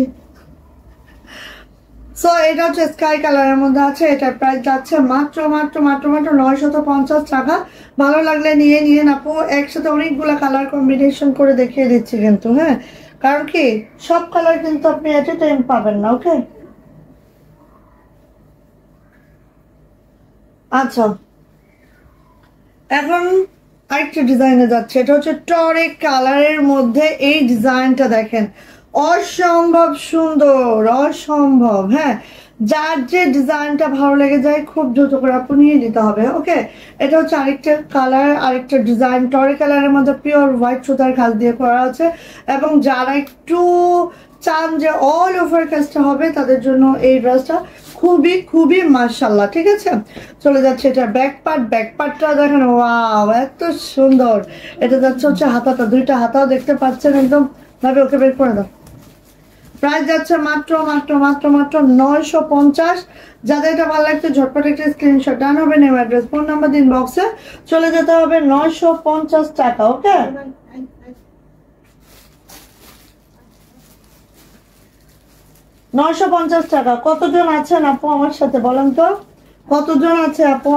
সো এটা হচ্ছে স্কাই কালারের মধ্যে আছে। এটার প্রাইস যাচ্ছে মাত্র মাত্র মাত্র মাত্র 950 টাকা। ভালো লাগলে নিয়ে নিয়েন আপু। একসাথে অনেকগুলা কালার কম্বিনেশন করে দেখিয়ে দিচ্ছি কিন্তু। হ্যাঁ, কারণ কি সব কালার কিন্তু আপনি এট এ টাইম পাবেন না। ওকে, আচ্ছা এখন আরেকটা ডিজাইনে যাচ্ছে। এটা হচ্ছে টরে কালারের মধ্যে এই ডিজাইনটা দেখেন, অসম্ভব সুন্দর, অসম্ভব। হ্যাঁ, যার যে ডিজাইনটা ভালো লেগে যায় খুব দ্রুত করে আপনি নিয়ে নিতে হবে। ওকে, এটা হচ্ছে আরেকটা কালার, আরেকটা ডিজাইন। টরে কালারের মধ্যে পিওর হোয়াইট সুতার কাজ দিয়ে করা আছে। এবং যারা একটু চান যে অল ওভার কাজটা হবে, তাদের জন্য এই ড্রেসটা খুবই খুবই মাশাআল্লাহ। ঠিক আছে, চলে যাচ্ছে এটা ব্যাকপার্টটা দেখেন, ওয়াও এত সুন্দর। এটা যাচ্ছে হচ্ছে হাতাটা, দুইটা হাতাও দেখতে পাচ্ছেন একদম ভাবে। ওকে, বের করে দাও। প্রাইস যাচ্ছে মাত্র মাত্র মাত্র মাত্র 950। যাদের এটা ভালো লাগছে ঝটপট একটা স্ক্রিনশট ডান হবে, নেম অ্যাড্রেস ফোন নাম্বার দিন বক্সে চলে যেতে হবে। 950 টাকা। ওকে, 950 টাকা। কতজন আছেন আপু আমার সাথে বলেন তো? কতজন আছে আপু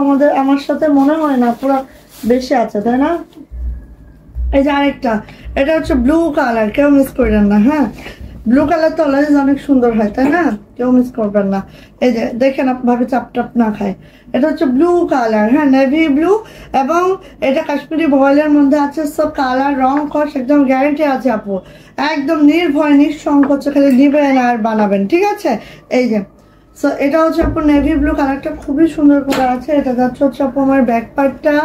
আমার সাথে? মনে হয় না পুরো বেশি আছে, তাই না? এই যে আরেকটা, এটা হচ্ছে ব্লু কালার, কেউ মিস করবেন না। হ্যাঁ, ব্লু কালার তো অলওয়েজ অনেক সুন্দর হয়, তাই না? কেউ মিস করবেন না। এই যে দেখেন ভাবে চাপ টাপ না খায়। এটা হচ্ছে ব্লু কালার, হ্যাঁ নেভি ব্লু। এবং এটা কাশ্মীরি ভয়েলের মধ্যে আছে। সব কালার রং কস একদম গ্যারান্টি আছে আপু, একদম নির্ভয় নিঃসংকোচে খালি নিবেন আর বানাবেন। ঠিক আছে, এই যে সো এটা হচ্ছে আপনার নেভি ব্লু কালারটা খুবই সুন্দর করে আছে। এটা যাচ্ছে হচ্ছে আপু আমার ব্যাক পার্টটা,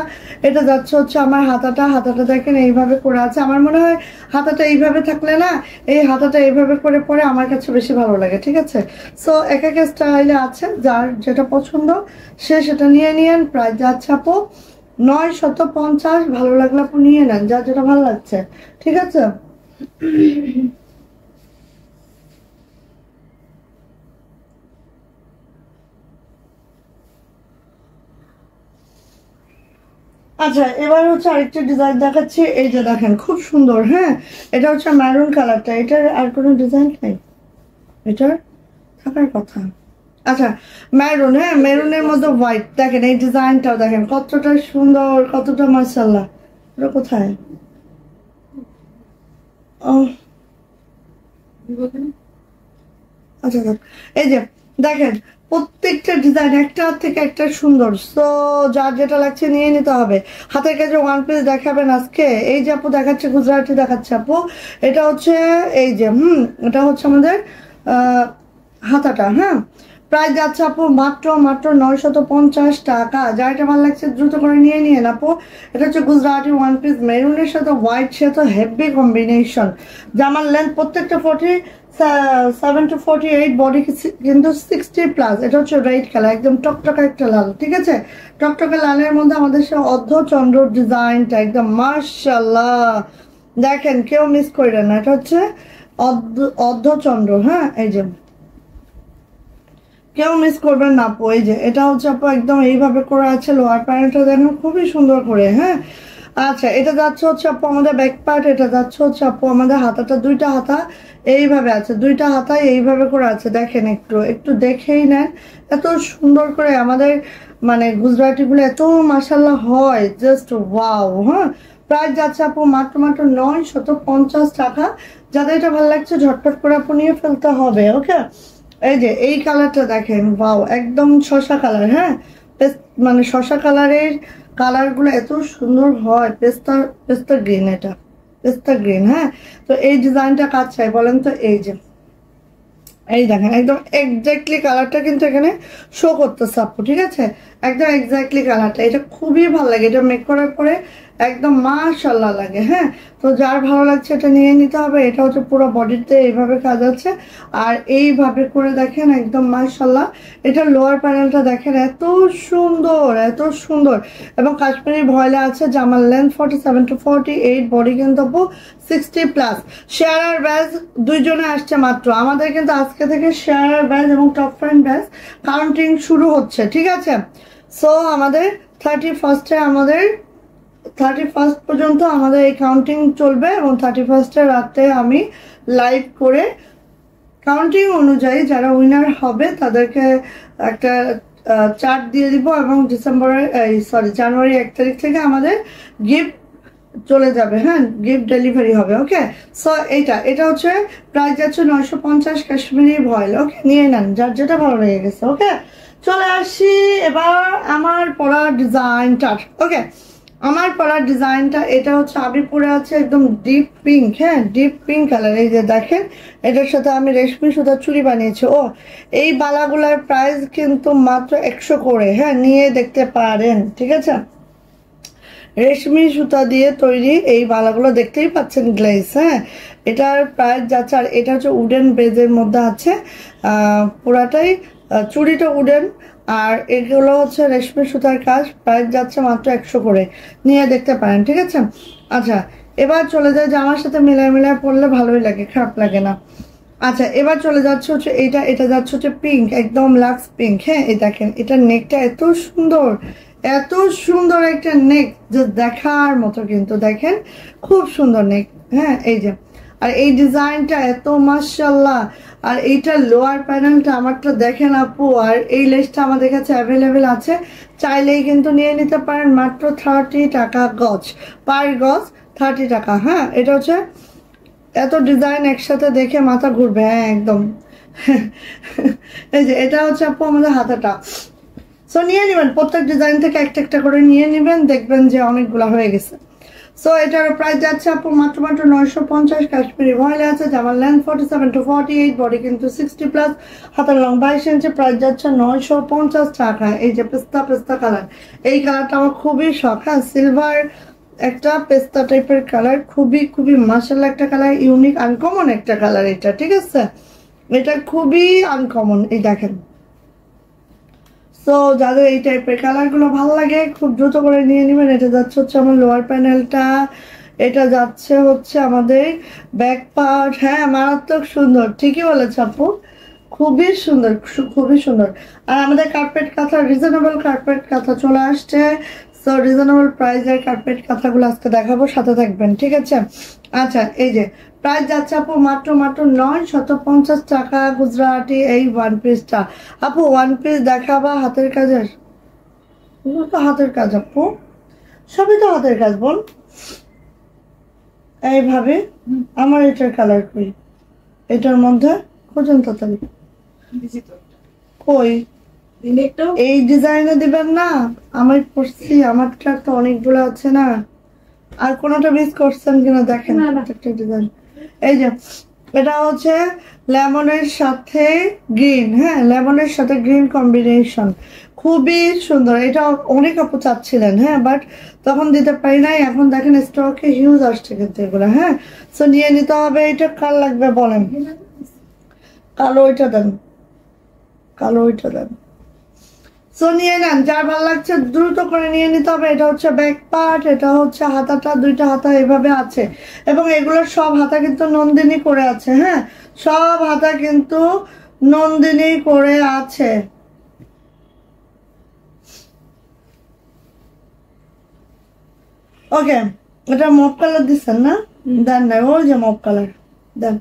এটা যাচ্ছে হচ্ছে আমার হাতাটা। হাতাটা দেখেন এইভাবে করে আছে। আমার মনে হয় হাতাটা এইভাবে থাকলে না, এই হাতাটা এইভাবে করে পরে আমার কাছে বেশি ভালো লাগে। ঠিক আছে, সো এক এক স্টাইলে আছে, যার যেটা পছন্দ সে সেটা নিয়ে নিয়েন। প্রাইস যাচ্ছে আপু 950। ভালো লাগলে আপু নিয়ে নেন, যার যেটা ভালো লাগছে। ঠিক আছে, আচ্ছা এবার হচ্ছে আরেকটা ডিজাইন দেখাচ্ছি। এই যে দেখেন খুব সুন্দর। হ্যাঁ, এটা হচ্ছে ম্যারুন কালারটা। এটার আর কোনো ডিজাইন নেই, এটার থাকার কথা। আচ্ছা ম্যারুন, হ্যাঁ মেরুনের মধ্যে হোয়াইট। দেখেন এই ডিজাইনটাও দেখেন কতটা সুন্দর, কতটা মাশাআল্লাহ। এটা কোথায়? ও আচ্ছা, এই যে দেখেন প্রত্যেকটা ডিজাইন একটা থেকে একটা সুন্দর। তো যার যেটা লাগছে নিয়ে নিতে হবে। হাতের কাছে ওয়ান পিস দেখাবেন আজকে। এই যে আপু দেখাচ্ছে গুজরাটি দেখাচ্ছে আপু, এটা হচ্ছে এই যে এটা হচ্ছে আমাদের হাতাটা। হ্যাঁ, প্রাইস যাচ্ছে আপু মাত্র মাত্র 950 টাকা। যার এটা ভালো লাগছে দ্রুত করে নিয়ে নিন আপু। এটা হচ্ছে গুজরাটি ওয়ান পিস, মেরুনের সাথে হোয়াইট সাথে হেভি কম্বিনেশন। জামার লেন্থ প্রত্যেকটা 47 to 48, বডি কিন্তু 60+। এটা হচ্ছে রেড কালার, একদম টকটকা একটা লাল, ঠিক আছে? টকটকা লালের মধ্যে আমাদের সে অর্ধচন্দ্র ডিজাইনটা একদম মাশাআল্লাহ, দেখেন কেউ মিস করেন না। এটা হচ্ছে অর্ধচন্দ্র, হ্যাঁ এই যে কেউ মিস করবেন না আপু। এই যে এটা হচ্ছে আপু একদম এইভাবে করে আছে, লোয়ার প্যান্টটা দেখেন খুবই সুন্দর করে, হ্যাঁ। আচ্ছা, এটা যাচ্ছে হচ্ছে আপু আমাদের ব্যাক পার্ট, এটা যাচ্ছে হচ্ছে আপু আমাদের হাতাটা, দুইটা হাতা এইভাবে আছে, দুইটা হাতায় এইভাবে করে আছে, দেখেন একটু একটু দেখেই নেন। এত সুন্দর করে আমাদের মানে গুজরাটি গুলো এত মাশাআল্লাহ হয়, জাস্ট ওয়াও। হ্যাঁ, প্রাইস যাচ্ছে আপু মাত্র মাত্র 950 টাকা। যাদের এটা ভালো লাগছে ঝটপট করে আপু নিয়ে ফেলতে হবে, ওকে? এই যে এই কালারটা দেখেন, ওয়াও, একদম শসা কালার, হ্যাঁ। মানে শসা কালারের কালার গুলো এত সুন্দর হয়, পেস্তা পেস্তা গ্রিন, এটা পেস্তা গ্রিন, হ্যাঁ। তো এই ডিজাইনটা কাজ চাই বলেন তো? এই যে এই দেখেন একদম এক্স্যাক্টলি কালারটা কিন্তু এখানে শো করতেছে আপু, ঠিক আছে? একদম এক্স্যাক্টলি কালারটা, এটা খুবই ভালো লাগে, এটা মেক করার পরে একদম মাশাআল্লাহ লাগে, হ্যাঁ। তো যার ভালো লাগছে এটা নিয়ে নিতে হবে। এটা হচ্ছে পুরো বডিতে এইভাবে কাজ আছে, আর এইভাবে করে দেখেন একদম মাশাআল্লাহ। এটা লোয়ার প্যানেলটা দেখেন এত সুন্দর, এত সুন্দর, এবং কাশ্মীরি ভয়েলে আছে। জামার লেন্থ 47 to 48, বডি কিন্তু 60+। শেয়ার আর ব্যাজ দুইজনে আসছে মাত্র। আমাদের কিন্তু আজকে থেকে শেয়ার আর ব্যাজ এবং টপ ফ্রন্ট ব্যাজ কাউন্টিং শুরু হচ্ছে, ঠিক আছে? সো আমাদের 31 আমাদের 31 পর্যন্ত আমাদের এই কাউন্টিং চলবে, এবং 31 রাতে আমি লাইভ করে কাউন্টিং অনুযায়ী যারা উইনার হবে তাদেরকে একটা চার্ট দিয়ে দিব, এবং জানুয়ারি 1 তারিখ থেকে আমাদের গিফট চলে যাবে, হ্যাঁ, গিফট ডেলিভারি হবে, ওকে? সো এটা হচ্ছে প্রাইস যাচ্ছে 950 কাশ্মীরি ভয়েল, ওকে? নিয়ে নেন যার যেটা ভালো লেগে গেছে, ওকে? চলে আসি এবার আমার পরা ডিজাইনটার, ওকে? আমার পরার ডিজাইনটা এটা হচ্ছে আমি পরে আছে একদম ডিপ পিঙ্ক, হ্যাঁ, ডিপ পিঙ্ক কালার। এই যে দেখেন এটার সাথে আমি রেশমি সুতার চুড়ি বানিয়েছি। ও, এই বালাগুলার প্রাইস কিন্তু মাত্র 100 করে, হ্যাঁ, নিয়ে দেখতে পারেন, ঠিক আছে? রেশমি সুতা দিয়ে তৈরি এই বালাগুলো দেখতেই পাচ্ছেন, গ্লেজ, হ্যাঁ। এটার প্রাইস যাচ্ছে, আর এটা হচ্ছে উডেন বেজের মধ্যে আছে, পুরাটাই চুড়িটা উডেন, আর এগুলো হচ্ছে রেশমি সুতার কাজ। প্রাইস যাচ্ছে মাত্র 100 করে, নিয়ে দেখতে পারেন, ঠিক আছে? আচ্ছা, এবার চলে যায় যে আমার সাথে মিলায় মিলায় পড়লে ভালোই লাগে, খারাপ লাগে না। আচ্ছা, এবার চলে যাচ্ছে হচ্ছে এটা যাচ্ছে হচ্ছে পিঙ্ক, একদম লাক্স পিঙ্ক, হ্যাঁ। এই দেখেন এটার নেকটা এত সুন্দর, এত সুন্দর একটা নেক, যে দেখার মতো, কিন্তু দেখেন খুব সুন্দর নেক, হ্যাঁ। এই যে, আর এই ডিজাইনটা এত মাশাআল্লাহ। আর এইটা লোয়ার প্যানেলটা আমারটা দেখেন আপু, আর এই লেসটা আমাদের কাছে অ্যাভেলেবেল আছে, চাইলেই কিন্তু নিয়ে নিতে পারেন। মাত্র 30 টাকা গজ, পার গজ 30 টাকা, হ্যাঁ। এটা হচ্ছে এত ডিজাইন একসাথে দেখে মাথা ঘুরবে, হ্যাঁ একদম। এই যে এটা হচ্ছে আপু আমাদের হাতাটা। সো নিয়ে নেবেন, প্রত্যেক ডিজাইন থেকে একটা একটা করে নিয়ে নেবেন, দেখবেন যে অনেকগুলো হয়ে গেছে। সো এটার প্রাইস যাচ্ছে আপু মাত্র মাত্র 950 কাশ্মীরি ভয়েলে আছে। জামার লেন্থ 47 to 48, বডি কিন্তু 60+, হাতের লং 22 ইঞ্চি। প্রাইস যাচ্ছে 950 টাকা। এই যে পেস্তা কালার, এই কালারটা আমার খুবই শখ, হ্যাঁ। সিলভার একটা পেস্তা টাইপের কালার, খুবই খুবই মাশাআল্লাহ একটা কালার, ইউনিক আনকমন একটা কালার এটা, ঠিক আছে? এটা খুবই আনকমন, এই দেখেন। সো যাদের এই টাইপের কালারগুলো ভালো লাগে খুব দ্রুত করে নিয়ে নেবেন। এটা যাচ্ছে হচ্ছে আমার লোয়ার প্যানেলটা, এটা যাচ্ছে হচ্ছে আমাদের ব্যাক পার্ট, হ্যাঁ, মারাত্মক সুন্দর, ঠিকই বলেছ আপু, খুবই সুন্দর, খুবই সুন্দর। আর আমাদের কার্পেট কাঁথা, রিজনেবল কার্পেট কাঁথা চলে আসছে। সো রিজনেবল প্রাইসের কার্পেট কাঁথাগুলো আজকে দেখাবো, সাথে থাকবেন, ঠিক আছে? আচ্ছা, এই যে প্রাইস যাচ্ছে আপু মাত্র মাত্র 950 টাকা গুজরাটি এই ওয়ান পিসটা। আপু ওয়ান পিস দেখাবা হাতের কাজের? তো হাতের কাজ আপু, সবই তো হাতের কাজ বল। এইভাবে আমার এটার কালার কই, এটার মধ্যে খোঁজেন তাড়াতাড়ি, কই এই ডিজাইনে দিবেন না? আমি পড়ছি, আমারটা তো অনেকগুলো আছে না, আর কোনোটা মিস করছেন কিনা দেখেন, একটা ডিজাইন। এই যে এটা হচ্ছে লেমনের সাথে গ্রিন, হ্যাঁ লেমনের সাথে গ্রিন কম্বিনেশন, খুবই সুন্দর। এটা অনেক আপু চাচ্ছিলেন, হ্যাঁ বাট তখন দিতে পারি নাই। এখন দেখেন স্টকে হিউজ আসছে কিন্তু এগুলো, হ্যাঁ সো নিয়ে নিতে হবে। এটা কার লাগবে বলেন? কালো ওইটা দেন, কালো ওইটা দেন। সো নিয়ে নেন, যার ভালো লাগছে দ্রুত করে নিয়ে নিতে হবে। এটা হচ্ছে ব্যাক পার্ট, এটা হচ্ছে হাতাটা, দুইটা হাতা এভাবে আছে এবং এগুলোর সব হাতা কিন্তু নন্দিনী করে আছে, হ্যাঁ সব হাতা কিন্তু নন্দিনী করে আছে। ওকে, এটা মপ কালার দিচ্ছেন না? দেন না, ওই যে মপ কালার দেন।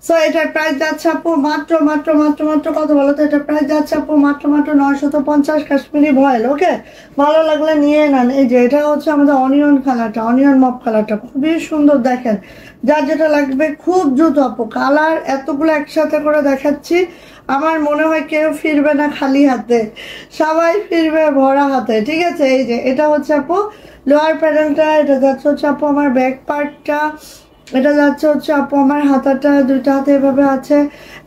সো এটার প্রাইস যাচ্ছে আপু মাত্র মাত্র মাত্র মাত্র কত বলো তো? এটার প্রাইস যাচ্ছে আপু মাত্র মাত্র 950 কাশ্মীরি ভয়েল। ওকে, ভালো লাগলে নিয়ে নেন। এই যে এটা হচ্ছে আমাদের অনিয়ন কালারটা, অনিয়ন মপ কালারটা খুবই সুন্দর। দেখেন যার যেটা লাগবে খুব দ্রুত আপু, কালার এতগুলো একসাথে করে দেখাচ্ছি, আমার মনে হয় কেউ ফিরবে না খালি হাতে, সবাই ফিরবে ভরা হাতে। ঠিক আছে, এই যে এটা হচ্ছে আপু লোয়ার প্যানেলটা, এটা যাচ্ছে হচ্ছে আপু আমার ব্যাক পার্টটা, এটা যাচ্ছে হচ্ছে আপু আমার হাতাটা, দুইটা হাতে এভাবে আছে।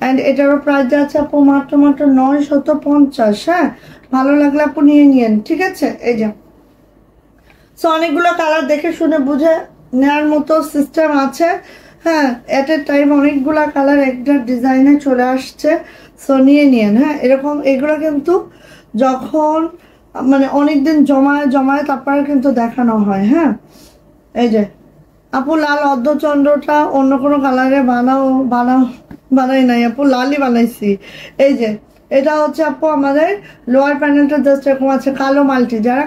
অ্যান্ড এটারও প্রাইস যাচ্ছে আপু মাত্র মাত্র 950। হ্যাঁ ভালো লাগলে আপু নিয়ে নিয়েন, ঠিক আছে। এই যে সো অনেকগুলো কালার দেখে শুনে বুঝে নেওয়ার মতো সিস্টেম আছে, হ্যাঁ এট এ টাইম অনেকগুলা কালার একটা ডিজাইনে চলে আসছে। সো নিয়ে নিয়েন, হ্যাঁ এরকম এগুলো কিন্তু যখন মানে অনেকদিন জমায় জমায় তারপরে কিন্তু দেখানো হয়। হ্যাঁ এই যে আপু লাল অর্ধচন্দ্রটা অন্য কোনো কালারে বানাই নাই আপু, লালই বানাইছি। এই যে এটা হচ্ছে আপু আমাদের লোয়ার প্যানেলটা জাস্ট এরকম আছে কালো মাল্টি, যারা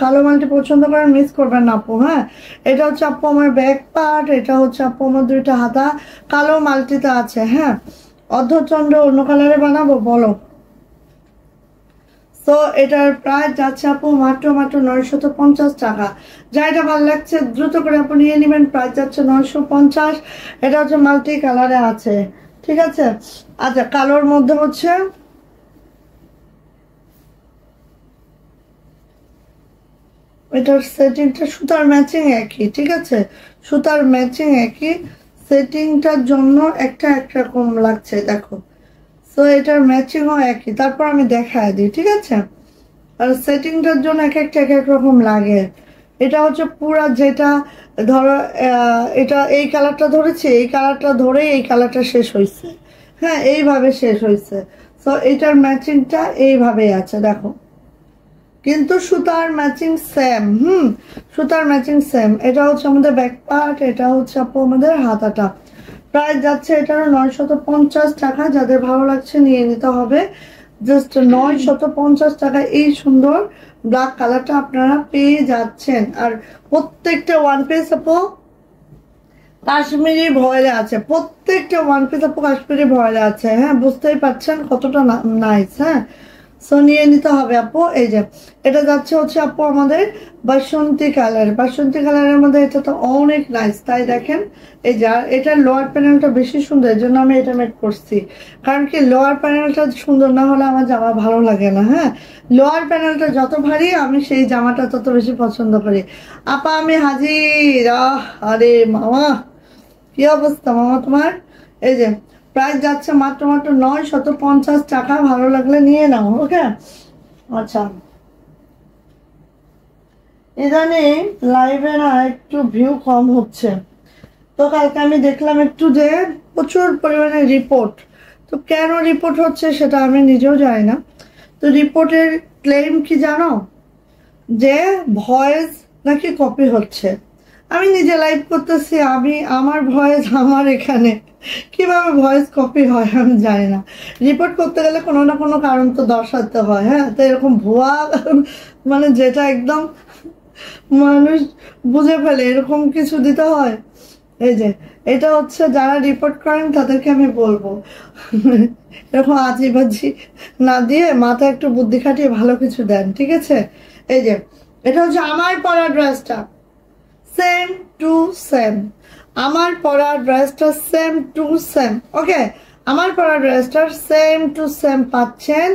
কালো মাল্টি পছন্দ করেন মিস করবেন না আপু। হ্যাঁ এটা হচ্ছে আপু আমার ব্যাক পার্ট, এটা হচ্ছে আপু আমার দুইটা হাতা কালো মাল্টিতে আছে। হ্যাঁ অর্ধচন্দ্র অন্য কালারে বানাবো বলো? তো এটার প্রাইস যাচ্ছে আপু মাত্র মাত্র 950 টাকা। যা এটা ভালো লাগছে দ্রুত করে আপু নিয়ে নেবেন, প্রাইস যাচ্ছে 950। এটা হচ্ছে মাল্টি কালারে আছে, ঠিক আছে। আচ্ছা কালোর মধ্যে হচ্ছে এটার সেটিংটা সুতার ম্যাচিং একই, ঠিক আছে সুতার ম্যাচিং একই, সেটিংটার জন্য একটা একরকম লাগছে দেখো। তো এটার ম্যাচিংও একই, তারপর আমি দেখায় দিই, ঠিক আছে। আর সেটিংটার জন্য এক একটা এক এক রকম লাগে। এটা হচ্ছে পুরা যেটা ধরো এটা এই কালারটা ধরেছি, এই কালারটা ধরে এই কালারটা শেষ হয়েছে, হ্যাঁ এইভাবে শেষ হয়েছে। তো এটার ম্যাচিংটা এইভাবেই আছে দেখো, কিন্তু সুতার ম্যাচিং সেম, সুতার ম্যাচিং সেম। এটা হচ্ছে আমাদের ব্যাক পার্ট, এটা হচ্ছে আপু আমাদের হাতাটা। প্রাইস যাচ্ছে এটারও 950 টাকা। যাদের ভালো লাগছে নিয়ে নিতে হবে, জাস্ট 950 টাকা এই সুন্দর ব্ল্যাক কালারটা আপনারা পেয়ে যাচ্ছেন। আর প্রত্যেকটা ওয়ান পিস আপু কাশ্মীরি ভয়েলে আছে, প্রত্যেকটা ওয়ান পিস আপু কাশ্মীরি ভয়েলে আছে, হ্যাঁ বুঝতেই পারছেন কতটা নাইস। হ্যাঁ সো নিয়ে নিতে হবে আপু। এই যে এটা যাচ্ছে হচ্ছে আপু আমাদের বাসন্তী কালার, বাসন্তী কালারের মধ্যে এটা তো অনেক নাইস, তাই দেখেন এই যে এটার লোয়ার প্যানেলটা বেশি সুন্দর, এর জন্য আমি এটা মেক করছি। কারণ কি লোয়ার প্যানেলটা সুন্দর না হলে আমার জামা ভালো লাগে না। হ্যাঁ লোয়ার প্যানেলটা যত ভারী আমি সেই জামাটা তত বেশি পছন্দ করি। আপা আমি হাজির। আরে মামা কি অবস্থা মামা তোমার? এই যে প্রাইস যাচ্ছে মাত্র মাত্র 950 টাকা, ভালো লাগলে নিয়ে নাও। ওকে আচ্ছা ইদানিং লাইভে না একটু ভিউ কম হচ্ছে, তো কালকে আমি দেখলাম একটু যে প্রচুর পরিমাণে রিপোর্ট, তো কেন রিপোর্ট হচ্ছে সেটা আমি নিজেও জানি না। তো রিপোর্টের ক্লেম কি জানো? যে ভয়েস নাকি কপি হচ্ছে। আমি নিজে লাইভ করতেছি, আমি আমার ভয়েস আমার এখানে কিভাবে ভয়েস কপি হয় আমি জানি না। রিপোর্ট করতে গেলে কোনো না কোনো কারণ তো দর্শাতে হয়, হ্যাঁ তো এরকম ভুয়া মানে যেটা একদম মানুষ বুঝে ফেলে এরকম কিছু দিতে হয়। এই যে এটা হচ্ছে যারা রিপোর্ট করেন তাদেরকে আমি বলবো এরকম আজিবাজি না দিয়ে মাথায় একটু বুদ্ধি খাটিয়ে ভালো কিছু দেন, ঠিক আছে। এই যে এটা হচ্ছে আমার পরা ড্রেসটা সেম টু সেম, আমার পরা ড্রেসটা সেম টু সেম। ওকে আমার পরা ড্রেসটা সেম টু সেম পাচ্ছেন।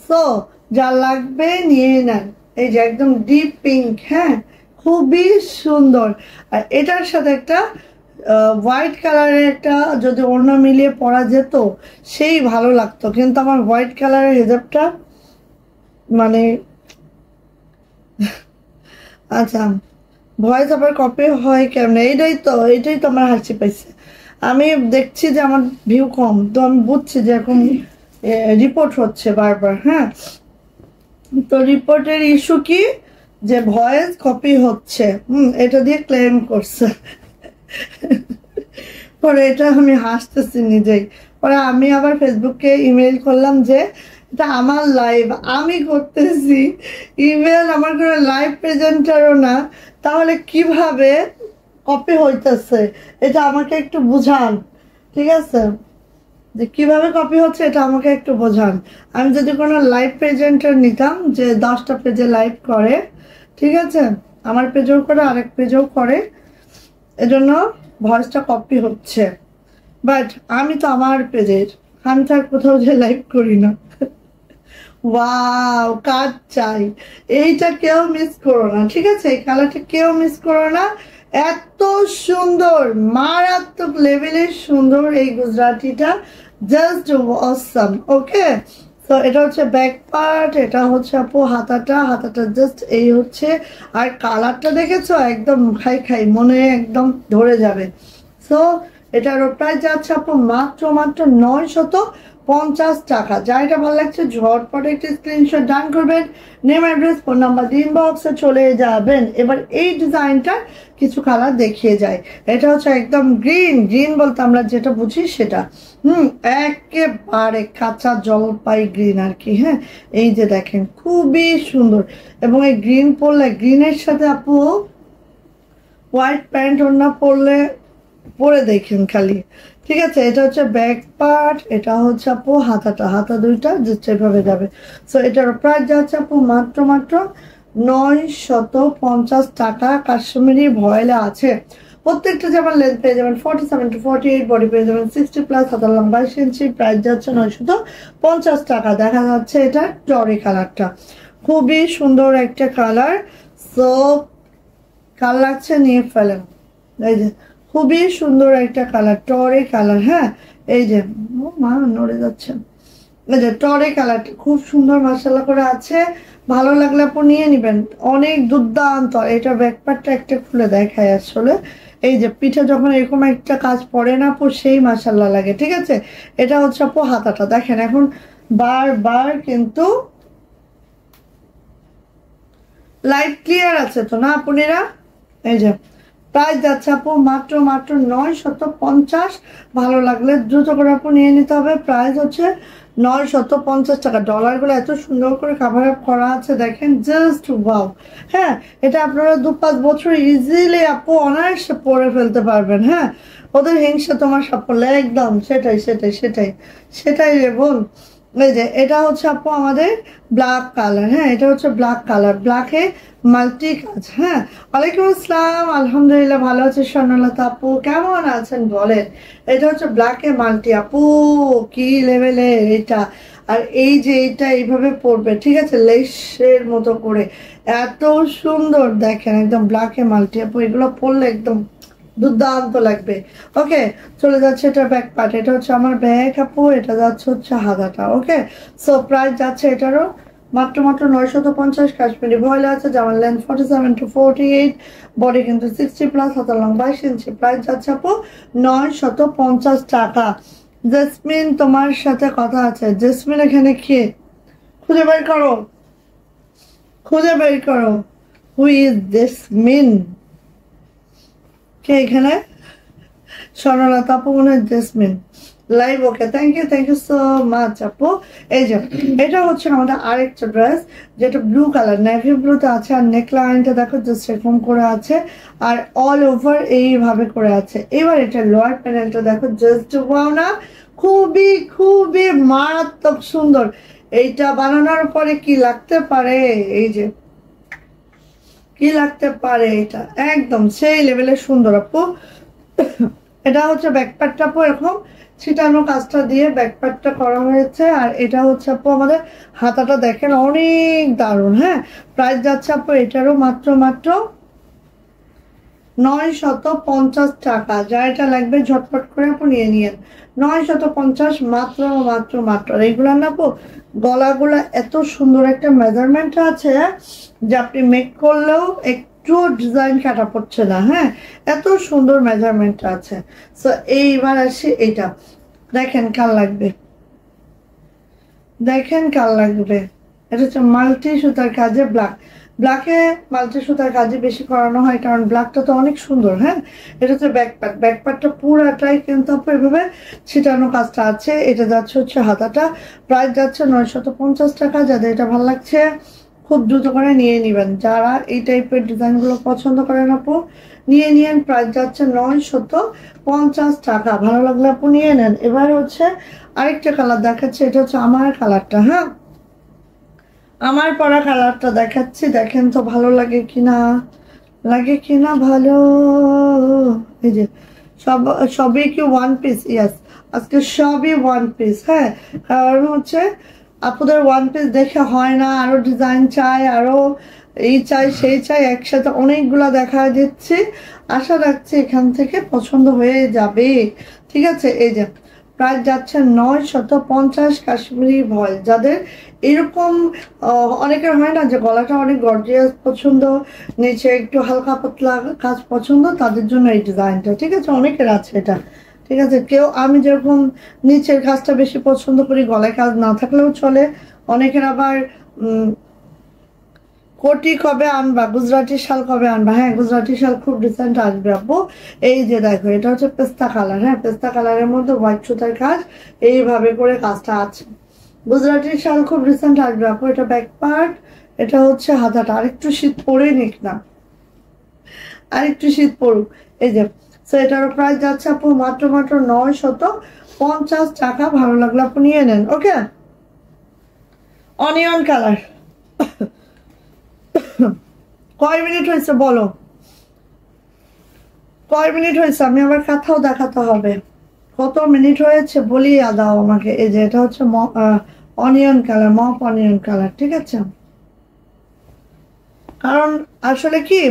সো যা লাগবে নিয়ে নেন। এই যে একদম ডিপ পিঙ্ক, হ্যাঁ খুবই সুন্দর। আর এটার সাথে একটা হোয়াইট কালারের একটা যদি ওড়না মিলিয়ে পরা যেত সেই ভালো লাগতো, কিন্তু আমার হোয়াইট কালারের হিজাবটা মানে আচ্ছা ভয়েস আবার কপি হয় কেমন, এটাই তো আমার হাসি পাইছে। আমি দেখছি যে আমার ভিউ কম, তো আমি বুঝছি যে এখন রিপোর্ট হচ্ছে বারবার। হ্যাঁ, তো রিপোর্টের ইস্যু কি, যে ভয়েস কপি হচ্ছে, এটা দিয়ে ক্লেম করছে। পরে এটা আমি হাসতেছি নিজেই। পরে আমি আবার ফেসবুকে ইমেল করলাম যে এটা আমার লাইভ, আমি করতেছি, ইমেল আমার কোনো লাইভ প্রেজেন্টারও না, তাহলে কিভাবে কপি হইতেছে এটা আমাকে একটু বুঝান, ঠিক আছে? যে কিভাবে কপি হচ্ছে এটা আমাকে একটু বোঝান। আমি যদি কোনো লাইভ প্রেজেন্টার নিতাম যে 10টা পেজে লাইভ করে, ঠিক আছে, আমার পেজেও করে আরেক পেজেও করে, এজন্য ভয়েসটা কপি হচ্ছে। বাট আমি তো আমার পেজের, আমি তো আর কোথাও যে লাইভ করি না। ওয়াও, কাজ চাই, এইটা কেউ মিস করো না, ঠিক আছে? এই কালারটা কেউ মিস করো না, এত সুন্দর, মারাত্মক লেভেলের সুন্দর এই গুজরাটিটা, জাস্ট অসাম। ওকে, তো এটা হচ্ছে ব্যাক পার্ট, এটা হচ্ছে আপু হাতাটা জাস্ট এই হচ্ছে। আর কালারটা দেখেছো, একদম খাই খাই মনে একদম ধরে যাবে। সো এটার প্রাইস যাচ্ছে আপু মাত্র 950 টাকা। যা এটা ভালো লাগছে ঝটপট একটি স্ক্রিনশট ডান করবেন, নেম অ্যাড্রেস ফোন নাম্বার দিয়ে ইনবক্সে চলে যাবেন। এবার এই ডিজাইনটা কিছু কালার দেখিয়ে যায়। এটা হচ্ছে একদম গ্রিন বলতে আমরা যেটা বুঝি সেটা, একেবারে কাঁচা জলপাই গ্রিন আর কি। হ্যাঁ, এই যে দেখেন খুবই সুন্দর, এবং এই গ্রিন পরলে, গ্রিনের সাথে আপু হোয়াইট প্যান্ট ওড়না পরে দেখেন খালি, ঠিক আছে? এটা হচ্ছে ব্যাক পার্ট, এটা হচ্ছে আপু হাতা দুইটা জাস্ট এভাবে যাবে। সো এটার প্রাইস যাচ্ছে আপু মাত্র 950 টাকা। কাশ্মীরি ভয়েলে আছে, প্রত্যেকটা যেমন লেন্থ পেয়ে যাবেন 47 to 48, বডি পেয়ে যাবেন 60+, হাতার লম্বা 22 ইঞ্চি। প্রাইস যাচ্ছে 950 টাকা। দেখা যাচ্ছে এটা টরি কালারটা, খুবই সুন্দর একটা কালার। সো কাল লাগছে নিয়ে ফেলেন, এই যে খুবই সুন্দর একটা কালার, টরে কালার। হ্যাঁ, এই যে মা নড়ে যাচ্ছে, এই যে টরে কালারটা খুব সুন্দর মাশাআল্লাহ করে আছে। ভালো লাগলে আপু নিয়ে নিবেন, অনেক দুর্দান্ত। এটা ব্যাকপার্টটা একটা খুলে দেখায় আসলে, এই যে পিঠে যখন এরকম একটা কাজ পড়ে না আপু, সেই মাশাআল্লাহ লাগে, ঠিক আছে? এটা হচ্ছে আপু হাতাটা দেখেন, এখন বারবার কিন্তু লাইট ক্লিয়ার আছে তো না আপুনেরা? এই যে প্রাইস যাচ্ছে আপু মাত্র 950। ভালো লাগলে দ্রুত করে আপু নিয়ে নিতে হবে। প্রাইস হচ্ছে 950 টাকা। ডলারগুলো এত সুন্দর করে কাভার আপ করা আছে দেখেন, জাস্ট ওয়াও। হ্যাঁ, এটা আপনারা 2-5 বছর ইজিলি আপু অনায়াসে পরে ফেলতে পারবেন। হ্যাঁ, ওদের হিংসা তোমার সাফল্য, একদম সেটাই রে বোন। এই যে এটা হচ্ছে আপু আমাদের ব্ল্যাক কালার। হ্যাঁ, এটা হচ্ছে ব্ল্যাক কালার, ব্ল্যাকে মাল্টি কাজ। হ্যাঁ, ওয়ালাইকুম আসসালাম, আলহামদুলিল্লাহ ভালো আছে স্বর্ণলতা আপু, কেমন আছেন বলেন? এটা হচ্ছে ব্ল্যাকে মাল্টি আপু, কি লেভেলের এটা। আর এই যে এটা এইভাবে পড়বে, ঠিক আছে, লেসের মতো করে, এত সুন্দর দেখেন, একদম ব্ল্যাকে মাল্টি আপু, এগুলো পড়লে একদম দুর্দান্ত লাগবে। ওকে, চলে যাচ্ছে এটা ব্যাক পার্ট, এটা হচ্ছে আমার ব্যাক আপু, এটা যাচ্ছে হচ্ছে হাতাটা। ওকে, সো প্রাইস যাচ্ছে এটারও মাত্র 950। কাশ্মীরি ভয়েল আছে, যেমন লেন্থ 47 to 48, বডি কিন্তু 60+, হাতার লং 22 ইঞ্চি। প্রাইস যাচ্ছে আপু 950 টাকা। জেসমিন, তোমার সাথে কথা আছে। জেসমিন এখানে কে? খুঁজে বের করো, হু ইজ জেসমিন? কে এখানে? স্বর্ণলতা আপু মনে হয় Jasmine live. Okay, thank you so much আপু। এই যে এটা হচ্ছে আমাদের আরেকটা ড্রেস, যেটা ব্লু কালার, নেভি ব্লুতে আছে। আর নেকলাইনটা দেখো জাস্ট এরকম করে আছে, আর অল ওভার এইভাবে করে আছে। এবার এটা লোয়ার প্যানেলটা দেখো, জাস্ট ওয়াও না, খুবই মারাত্মক সুন্দর। এইটা বানানোর পরে কি লাগতে পারে, এই যে কি লাগতে পারে, এটা একদম সেই লেভেলের সুন্দর আপু। এটা হচ্ছে ব্যাকপ্যাকটা আপু, এরকম ছিটানো কাজটা দিয়ে ব্যাকপ্যাকটা করা হয়েছে। আর এটা হচ্ছে আপু আমাদের হাতাটা দেখেন, অনেক দারুণ। হ্যাঁ, প্রাইস যাচ্ছে আপু এটারও মাত্র 950 টাকা। যা এটা লাগবে ঝটপট করে আপু নিয়ে নিয়েন। 950 মাত্র মাত্র মাত্র। আর এইগুলা না আপু গলাগুলা এত সুন্দর একটা মেজারমেন্ট আছে যে আপনি মেক করলেও একটু ডিজাইন কাটা পড়ছে না। হ্যাঁ, এত সুন্দর মেজারমেন্ট আছে। সো এইবার আসি এটা দেখেন কার লাগবে, দেখেন কার লাগবে। এটা হচ্ছে মাল্টি সুতার কাজে ব্ল্যাক। ব্ল্যাকে মাল্টি সুতার কাজে বেশি করানো হয় কারণ ব্ল্যাকটা তো অনেক সুন্দর। হ্যাঁ, এটা হচ্ছে ব্যাকপার্ট। ব্যাকপার্টটা পুরাটাই কিন্তু এভাবে ছিটানো কাজটা আছে। এটা যাচ্ছে হচ্ছে হাতাটা, প্রাইস যাচ্ছে 950 টাকা। যাদের এটা ভালো লাগছে খুব দ্রুত করে নিয়ে নেবেন। যারা এই টাইপের ডিজাইনগুলো পছন্দ করেন আপু নিয়ে নিয়েন। প্রাইস যাচ্ছে 950 টাকা। ভালো লাগলে আপু নিয়ে নেন। এবার হচ্ছে আরেকটা কালার দেখাচ্ছে, এটা হচ্ছে আমার কালারটা। হ্যাঁ, আমার পরা কালারটা দেখাচ্ছি, দেখেন তো ভালো লাগে কিনা, লাগে কিনা ভালো। এই যে সবই কি ওয়ান পিস? ইয়েস, আজকে সবই ওয়ান পিস। হ্যাঁ, কারণ হচ্ছে আপুদের ওয়ান পিস দেখে হয় না, আরো ডিজাইন চাই, আরো এই চাই সেই চাই, একসাথে অনেকগুলা দেখা দিচ্ছি। আশা রাখছি এখান থেকে পছন্দ হয়ে যাবে। ঠিক আছে, এই যে প্রাইস যাচ্ছে 950 কাশ্মীরি ভয়েল। যাদের এরকম অনেকের হয় না যে গলাটা অনেক গর্জিয়াস পছন্দ, নিচে একটু হালকা পাতলা কাজ পছন্দ, তাদের জন্য এই ডিজাইনটা। ঠিক আছে, অনেকের আছে এটা। ঠিক আছে, কেউ আমি যেরকম নিচের কাজটা বেশি পছন্দ করি, গলায় কাজ না থাকলেও চলে। অনেকের আবার কোটি কবে আনবা, গুজরাটি শাল কবে আনবা? হ্যাঁ, গুজরাটি শাল খুব রিসেন্ট আসবে আপু। এই যে দেখো, এটা হচ্ছে পেস্তা কালার। হ্যাঁ, পেস্তা কালারের মধ্যে হোয়াইট সুতার কাজ, এইভাবে করে কাজটা আছে। গুজরাটি শাল খুব রিসেন্ট আসবে আপু। এটা ব্যাক পার্ট, এটা হচ্ছে হাতাটা। আরেকটু শীত পরে নিক না, আরেকটু শীত পড়ুক। এই যে সো এটারও প্রাইস যাচ্ছে আপু মাত্র মাত্র 950 টাকা। ভালো লাগলে আপু নিয়ে নেন। ওকে, অনিয়ন কালার। কয় মিনিট হয়েছে বলো, কয় মিনিট হয়েছে? আমি আবার কথাও দেখাতে হবে। কত মিনিট হয়েছে বলিয়া দাও আমাকে। এই যে এটা হচ্ছে অনিয়ন কালার, মপ অনিয়ন কালার। ঠিক আছে, কারণ আসলে কি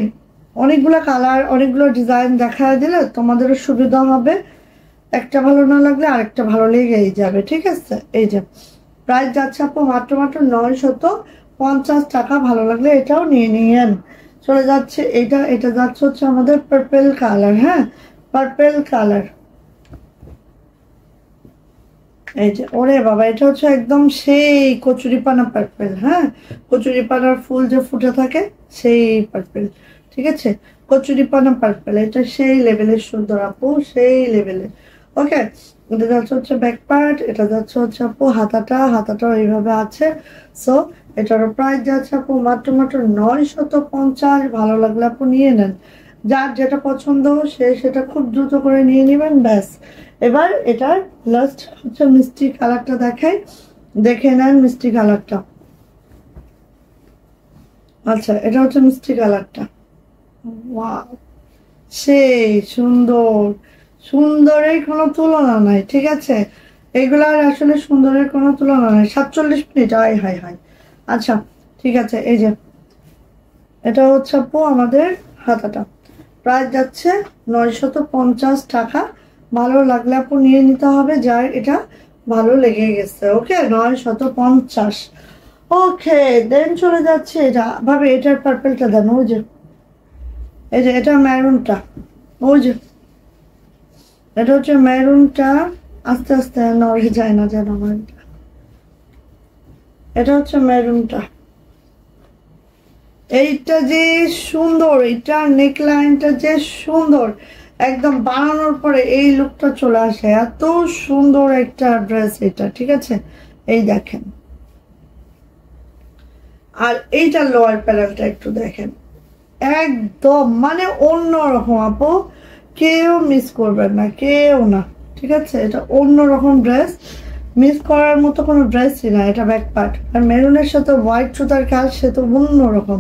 অনেকগুলো কালার অনেকগুলো ডিজাইন দেখা দিলে তোমাদেরও সুবিধা হবে। একটা ভালো না লাগলে আরেকটা ভালো লেগেই যাবে। ঠিক আছে, এই যে প্রাইস যাচ্ছে আপু মাত্র মাত্র 950 টাকা। ভালো লাগলে এটাও নিয়ে নিয়েন। চলে যাচ্ছে এটা, এটা যাচ্ছে হচ্ছে আমাদের পার্পেল কালার। হ্যাঁ, পার্পেল কালার। এই যে ওরে বাবা, এটা হচ্ছে একদম সেই কচুরিপানা পার্পেল। হ্যাঁ, কচুরিপানার ফুল যে ফুটে থাকে সেই পার্পেল। ঠিক আছে, কচুরিপানা পার্পেল, এটা সেই লেভেলের সুন্দর আপু, সেই লেভেলের। ওকে, এটা যাচ্ছে হচ্ছে ব্যাক পার্ট, এটা যাচ্ছে হচ্ছে আপু হাতাটা, হাতাটাও এইভাবে আছে। সো এটারও প্রাইস যাচ্ছে আপু মাত্র মাত্র 950। ভালো লাগলে আপু নিয়ে নেন। যার যেটা পছন্দ সে সেটা খুব দ্রুত করে নিয়ে নেবেন। ব্যাস, এবার এটার লাস্ট হচ্ছে মিষ্টি কালারটা দেখাই, দেখে নেন মিষ্টি কালারটা। আচ্ছা, এটা হচ্ছে মিষ্টি কালারটা। ওয়াও, সেই সুন্দর, সুন্দরের কোনো তুলনা নাই। ঠিক আছে, এগুলার আসলে সুন্দরের কোনো তুলনা নাই। 47 মিনিট, হাই হাই হাই। আচ্ছা ঠিক আছে, এই যে এটা হচ্ছে আপু আমাদের হাতাটা। প্রাইস যাচ্ছে 950 টাকা। ভালো লাগলে আপু নিয়ে নিতে হবে, যার এটা ভালো লেগে গেছে। ওকে, 950। ওকে, দেন চলে যাচ্ছে এটা ভাবে, এটার পার্পেলটা দেন। ওই যে এই যে এটা মেরুনটা, ওই যে এটা হচ্ছে মেরুনটা। আস্তে আস্তে নড়ে যায় না যেন আমার। এটা হচ্ছে মেরুনটা। এইটা যে সুন্দর, এটা নেকলাইনটা যে সুন্দর, একদম বানানোর পরে এই লুকটা চলে আসে। এত সুন্দর একটা ড্রেস এটা। ঠিক আছে, এই দেখেন। আর এইটা লোয়ার প্যানেলটা একটু দেখেন, একদম মানে অন্যরকম আপু, কেউ মিস করবেন না, কেউ না। ঠিক আছে, এটা অন্যরকম ড্রেস, মিস করার মতো কোনো ড্রেসই না। এটা ব্যাক পার্ট, আর মেরুনের সাথে হোয়াইট সুতার কাজ, সে তো অন্যরকম।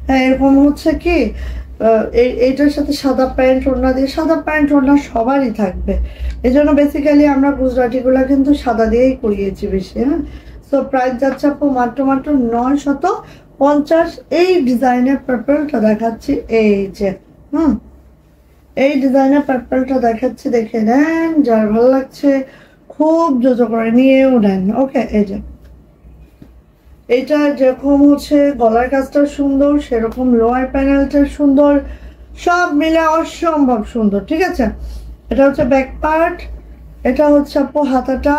হ্যাঁ, এরকম হচ্ছে কি এইটার সাথে সাদা প্যান্ট ওড়না দিয়ে, সাদা প্যান্ট ওড়না সবারই থাকবে। এই জন্য বেসিক্যালি আমরা গুজরাটিগুলা কিন্তু সাদা দিয়েই করিয়েছি বেশি। হ্যাঁ, সো প্রাইস যাচ্ছে আপু মাত্র মাত্র 950। এই ডিজাইনের পার্পেলটা দেখাচ্ছি, এই যে এই ডিজাইনের পার্পলটা দেখাচ্ছি, দেখে নেন, যার ভালো লাগছে খুব দ্রুত করে নিয়েও নেন। ওকে, এই যে এইটা যেরকম হচ্ছে গলার কাজটা সুন্দর, সেরকম লোয়ার প্যানেলটা সুন্দর, সব মিলে অসম্ভব সুন্দর। ঠিক আছে, এটা হচ্ছে ব্যাক পার্ট, এটা হচ্ছে আপু হাতাটা।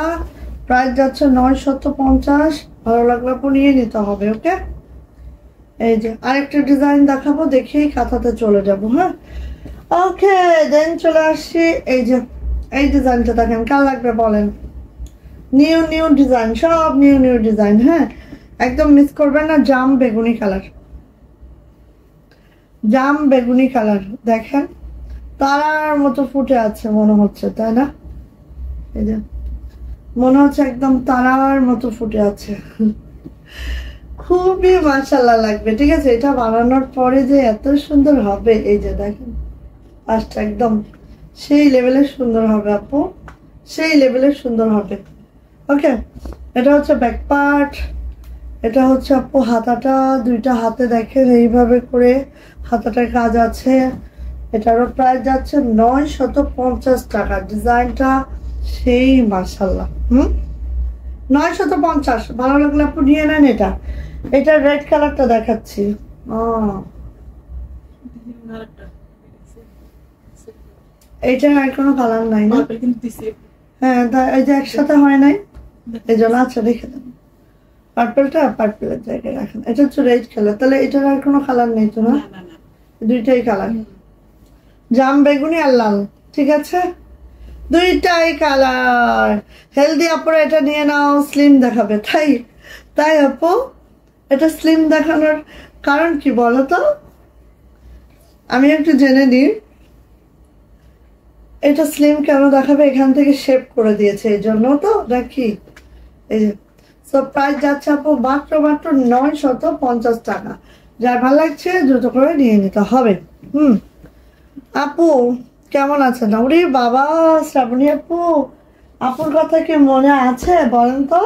প্রাইস যাচ্ছে 950। ভালো লাগলে আপু নিয়ে নিতে হবে। ওকে, এই যে আরেকটা ডিজাইন দেখাবো, দেখেই কাঁথাতে চলে যাব। হ্যাঁ, ওকে, দেন চলে আসছি। এই যে এই ডিজাইনটা দেখেন, কার লাগবে বলেন? নিউ নিউ ডিজাইন, সব নিউ নিউ ডিজাইন। হ্যাঁ, একদম মিস করবেন না। জাম বেগুনি কালার, জাম বেগুনি কালার দেখেন, তারার মতো ফুটে আছে মনে হচ্ছে, তাই না? এই যে মনে হচ্ছে একদম তারার মতো ফুটে আছে। খুবই মাশাআল্লাহ লাগবে। ঠিক আছে, এটা বানানোর পরে যে এত সুন্দর হবে, এই যে দেখেন আচ্ছা, একদম সেই লেভেলের সুন্দর হবে আপু, সেই লেভেলের সুন্দর হবে। ওকে, এটা হচ্ছে ব্যাক পার্ট, এটা হচ্ছে আপু হাতাটা। দুইটা হাতে দেখেন এইভাবে করে হাতাটার কাজ আছে। এটারও প্রাইস যাচ্ছে 950 টাকা। ডিজাইনটা সেই মাশাআল্লাহ। 950। ভালো লাগলে আপু নিয়ে নেন। এটা এটা রেড কালারটা দেখাচ্ছি। এইটা আর কোনো কালার নাই না? হ্যাঁ, এই যে একসাথে হয় নাই, এই জন্য। আচ্ছা, রেখে দেন পার্পলটা, পার্পলের জায়গায় রাখেন। এটা হচ্ছে রেড কালার, তাহলে এটার আর কোনো কালার নেই তো? না, দুইটাই কালার, জাম বেগুনি আর লাল। ঠিক আছে, দুইটাই কালার। হেলদি আপুরা এটা নিয়ে নাও, স্লিম দেখাবে। তাই তাই আপু, এটা স্লিম দেখানোর কারণ কি বলো তো? আমি একটু জেনে নিই এটা স্লিম কেন দেখাবে। এখান থেকে শেপ করে দিয়েছে এই জন্য তো নাকি? এই যে সব প্রাইস যাচ্ছে আপু মাত্র মাত্র 950 টাকা। যার ভালো লাগছে দ্রুত করে নিয়ে নিতে হবে। আপু কেমন আছেন? ওরে বাবা, শ্রাবণী আপু, আপুর কথা কি মনে আছে বলেন তো?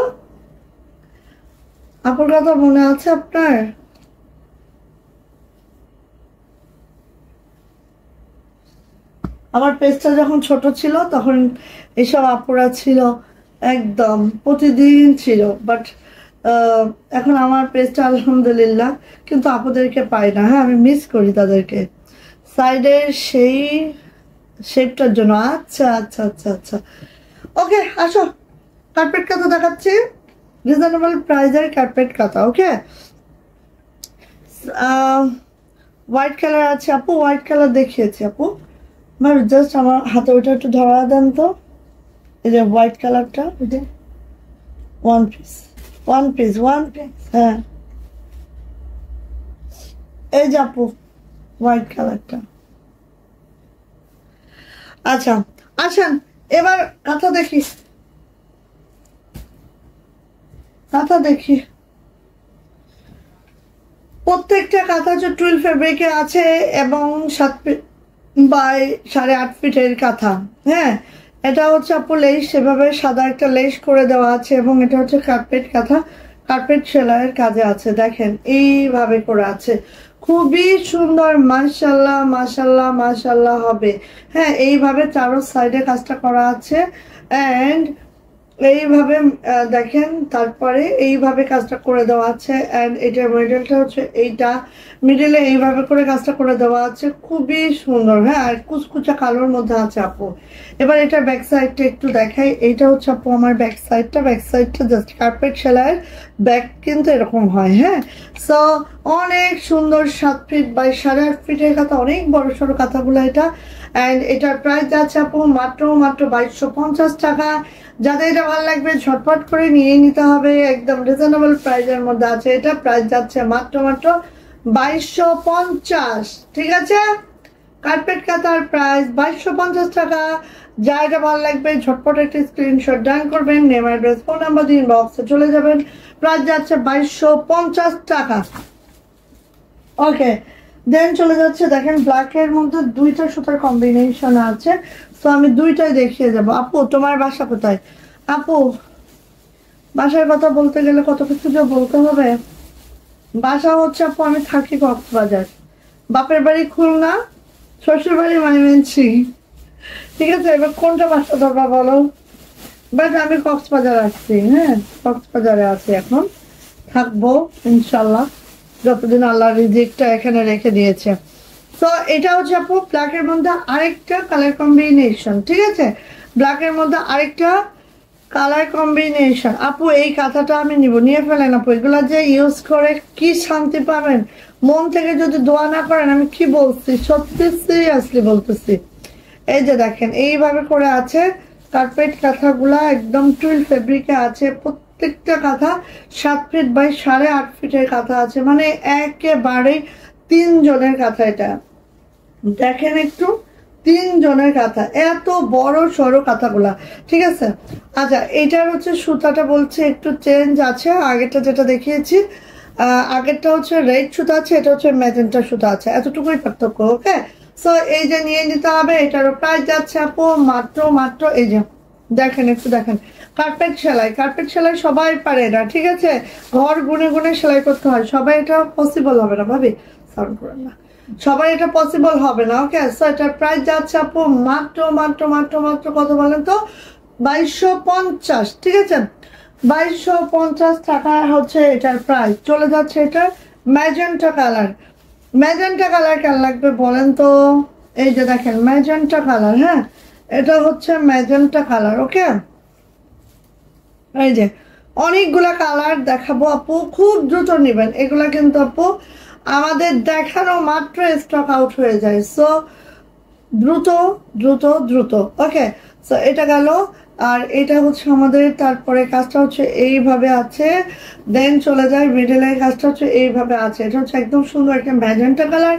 আপুর কথা মনে আছে আপনার? আমার পেজটা যখন ছোট ছিল তখন এসব আপুরা ছিল, একদম প্রতিদিন ছিল। বাট এখন আমার পেজটা আলহামদুলিল্লাহ, কিন্তু আপুদেরকে পাই না। হ্যাঁ, আমি মিস করি তাদেরকে সাইডের সেই শেপটার জন্য। আচ্ছা আচ্ছা আচ্ছা আচ্ছা, ওকে, আসো কার্পেট কাঁথা দেখাচ্ছি, রিজনেবল প্রাইসের কার্পেট কাঁথা। ওকে, হোয়াইট কালার আছে আপু, হোয়াইট কালার দেখিয়েছি আপু। ভাই জাস্ট আমার হাতে ওইটা একটু ধরা দেন তো। এই যে হোয়াইট কালারটা, one piece one piece one piece. হ্যাঁ, এই যে আপু হোয়াইট কালারটা। আচ্ছা, আসেন এবার কাঁথা দেখি, কাঁথা দেখি। প্রত্যেকটা কাঁথা হচ্ছে টুইল ফেব্রিকে আছে এবং 7 ফিট বাই 8.5 ফিটের কাঁথা। হ্যাঁ, এটা হচ্ছে আপু লেস, সেভাবে সাদা একটা লেস করে দেওয়া আছে এবং এটা হচ্ছে কার্পেট কাঁথা, কার্পেট সেলাইয়ের কাজে আছে। দেখেন এইভাবে করে আছে, খুবই সুন্দর। মাশাল্লাহ মাশাল্লাহ মাশাল্লাহ হবে। হ্যাঁ, এইভাবে চারো সাইডে কাজটা করা আছে অ্যান্ড এইভাবে দেখেন, তারপরে এইভাবে কাজটা করে দেওয়া আছে অ্যান্ড এটার মিডলটা হচ্ছে এইটা, মিডলে এইভাবে করে কাজটা করে দেওয়া আছে, খুবই সুন্দর। হ্যাঁ, আর কুচকুচা কালোর মধ্যে আছে আপু। এবার এটার ব্যাক সাইডটা একটু দেখাই। এইটা হচ্ছে আপু আমার ব্যাক সাইডটা, ব্যাক সাইডটা জাস্ট কার্পেট সেলাইয়ের ব্যাক কিন্তু এরকম হয়। হ্যাঁ, সো অনেক সুন্দর। 7 ফিট বাই 8.5 ফিটের কাঁথা, অনেক বড় সড়ো কাঁথাগুলো এটা। অ্যান্ড এটার প্রাইস যাচ্ছে আপু মাত্র মাত্র 2250 টাকা। যাদের এটা ভালো লাগবে ঝটপট করে নিয়ে নিতে হবে, একদম রিজনেবল প্রাইসের মধ্যে আছে। এটা প্রাইস যাচ্ছে মাত্র মাত্র 2250। ঠিক আছে, কার্পেট কাঁথার প্রাইস 2250 টাকা। যা এটা ভালো লাগবে ঝটপট একটা স্ক্রিনশট ডান করবেন, নেম অ্যাড্রেস ফোন নাম্বার দিয়ে ইনবক্সে চলে যাবেন। প্রাইস যাচ্ছে 2250 টাকা। ওকে, দেন চলে যাচ্ছে দেখেন ব্ল্যাকের মধ্যে দুইটা সুতার কম্বিনেশন আছে, তো আমি দুইটাই দেখিয়ে যাব। আপু তোমার বাসা কোথায়? আপু বাসার কথা বলতে গেলে কত কিছু যে বলতে হবে। বাসা হচ্ছে আপু আমি থাকি কক্সবাজার, বাপের বাড়ি খুলনা, শ্বশুর বাড়ি মাইমেনছি। ঠিক আছে, এবার কোনটা বাসা ধরবা বলো? বাট আমি কক্সবাজার আসছি, হ্যাঁ কক্সবাজারে আছি এখন, থাকবো ইনশাল্লাহ যতদিন আল্লাহ রিজিকটা এখানে রেখে দিয়েছে। তো এটা হচ্ছে আপু ব্ল্যাকের মধ্যে আরেকটা কালার কম্বিনেশন, ঠিক আছে, ব্ল্যাকের মধ্যে আরেকটা কালার কম্বিনেশন। আপু এই কাঁথাটা আমি নিব, নিয়ে ফেলেন আপু, এগুলা যে ইউজ করে কি শান্তি পাবেন, মন থেকে যদি দোয়া না করেন, আমি কি বলছি সত্যি সিরিয়াসলি বলতেছি। এই যে দেখেন এইভাবে করে আছে কার্পেট কাঁথাগুলা, একদম টুইল ফেব্রিকে আছে, প্রত্যেকটা কাঁথা 7 ফিট বাই 8.5 ফিটের কাঁথা আছে, মানে একেবারেই 3 জনের কাঁথা। এটা দেখেন একটু, 3 জনের কাঁথা, এত বড় সড়ো কাঁথাগুলা, ঠিক আছে। আচ্ছা এটার হচ্ছে সুতাটা বলছে একটু চেঞ্জ আছে, আগেরটা যেটা দেখিয়েছি আগেরটা হচ্ছে রেড সুতা আছে, এটা হচ্ছে ম্যাজেন্টা সুতা আছে, এতটুকুই পার্থক্য। ওকে, সো এই যে নিয়ে নিতে হবে। এটারও প্রাইস যাচ্ছে আপু মাত্র মাত্র, এই যে দেখেন একটু দেখেন, কার্পেট সেলাই, কার্পেট সেলাই সবাই পারে না, ঠিক আছে, ঘর গুনে গুনে সেলাই করতে হয়, সবাই এটা পসিবল হবে না ভাবি, সাউন্ড করেন না, সবাই এটা পসিবল হবে না। ওকে, সো এটার প্রাইস যাচ্ছে আপু মাত্র মাত্র মাত্র মাত্র কত বলেন তো, 2250, ঠিক আছে, 2250 টাকা হচ্ছে এটার প্রাইস। চলে যাচ্ছে এটার ম্যাজেন্টা কালার, ম্যাজেন্টা কালার কেন লাগবে বলেন তো, এই যে দেখেন ম্যাজেন্টা কালার, হ্যাঁ এটা হচ্ছে ম্যাজেন্টা কালার। ওকে, এই যে অনেকগুলা কালার দেখাবো আপু, খুব দ্রুত নেবেন এগুলা, কিন্তু আপু আমাদের দেখানো মাত্র স্টক আউট হয়ে যায়, সো দ্রুত দ্রুত দ্রুত। ওকে, সো এটা গেল, আর এটা হচ্ছে আমাদের, তারপরে কাজটা হচ্ছে এইভাবে আছে, দেন চলে যায় মিডলের কাজটা হচ্ছে এইভাবে আছে, এটা হচ্ছে একদম সুন্দর একটা ম্যাজেন্টা কালার,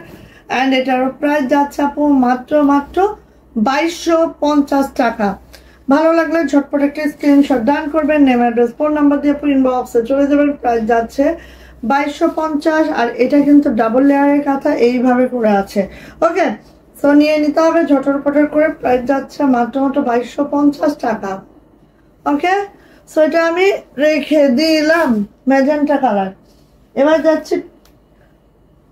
অ্যান্ড এটার প্রাইস যাচ্ছে আপু মাত্র মাত্র 2250 টাকা। ভালো লাগলে ঝটপট একটা স্ক্রিনশট ডান করবেন, নেম অ্যাড্রেস ফোন নাম্বার দিয়ে ইনবক্সে চলে যাবেন, প্রাইস যাচ্ছে 2250। আর এটা কিন্তু ডাবল লেয়ারের কাঁথা এইভাবে করে আছে। ওকে, সো নিয়ে নিতে হবে ঝটপট করে, প্রাইস যাচ্ছে মাত্র মাত্র 2250 টাকা। ওকে, সো এটা আমি রেখে দিলাম ম্যাজেন্টা কালার। এবার যাচ্ছে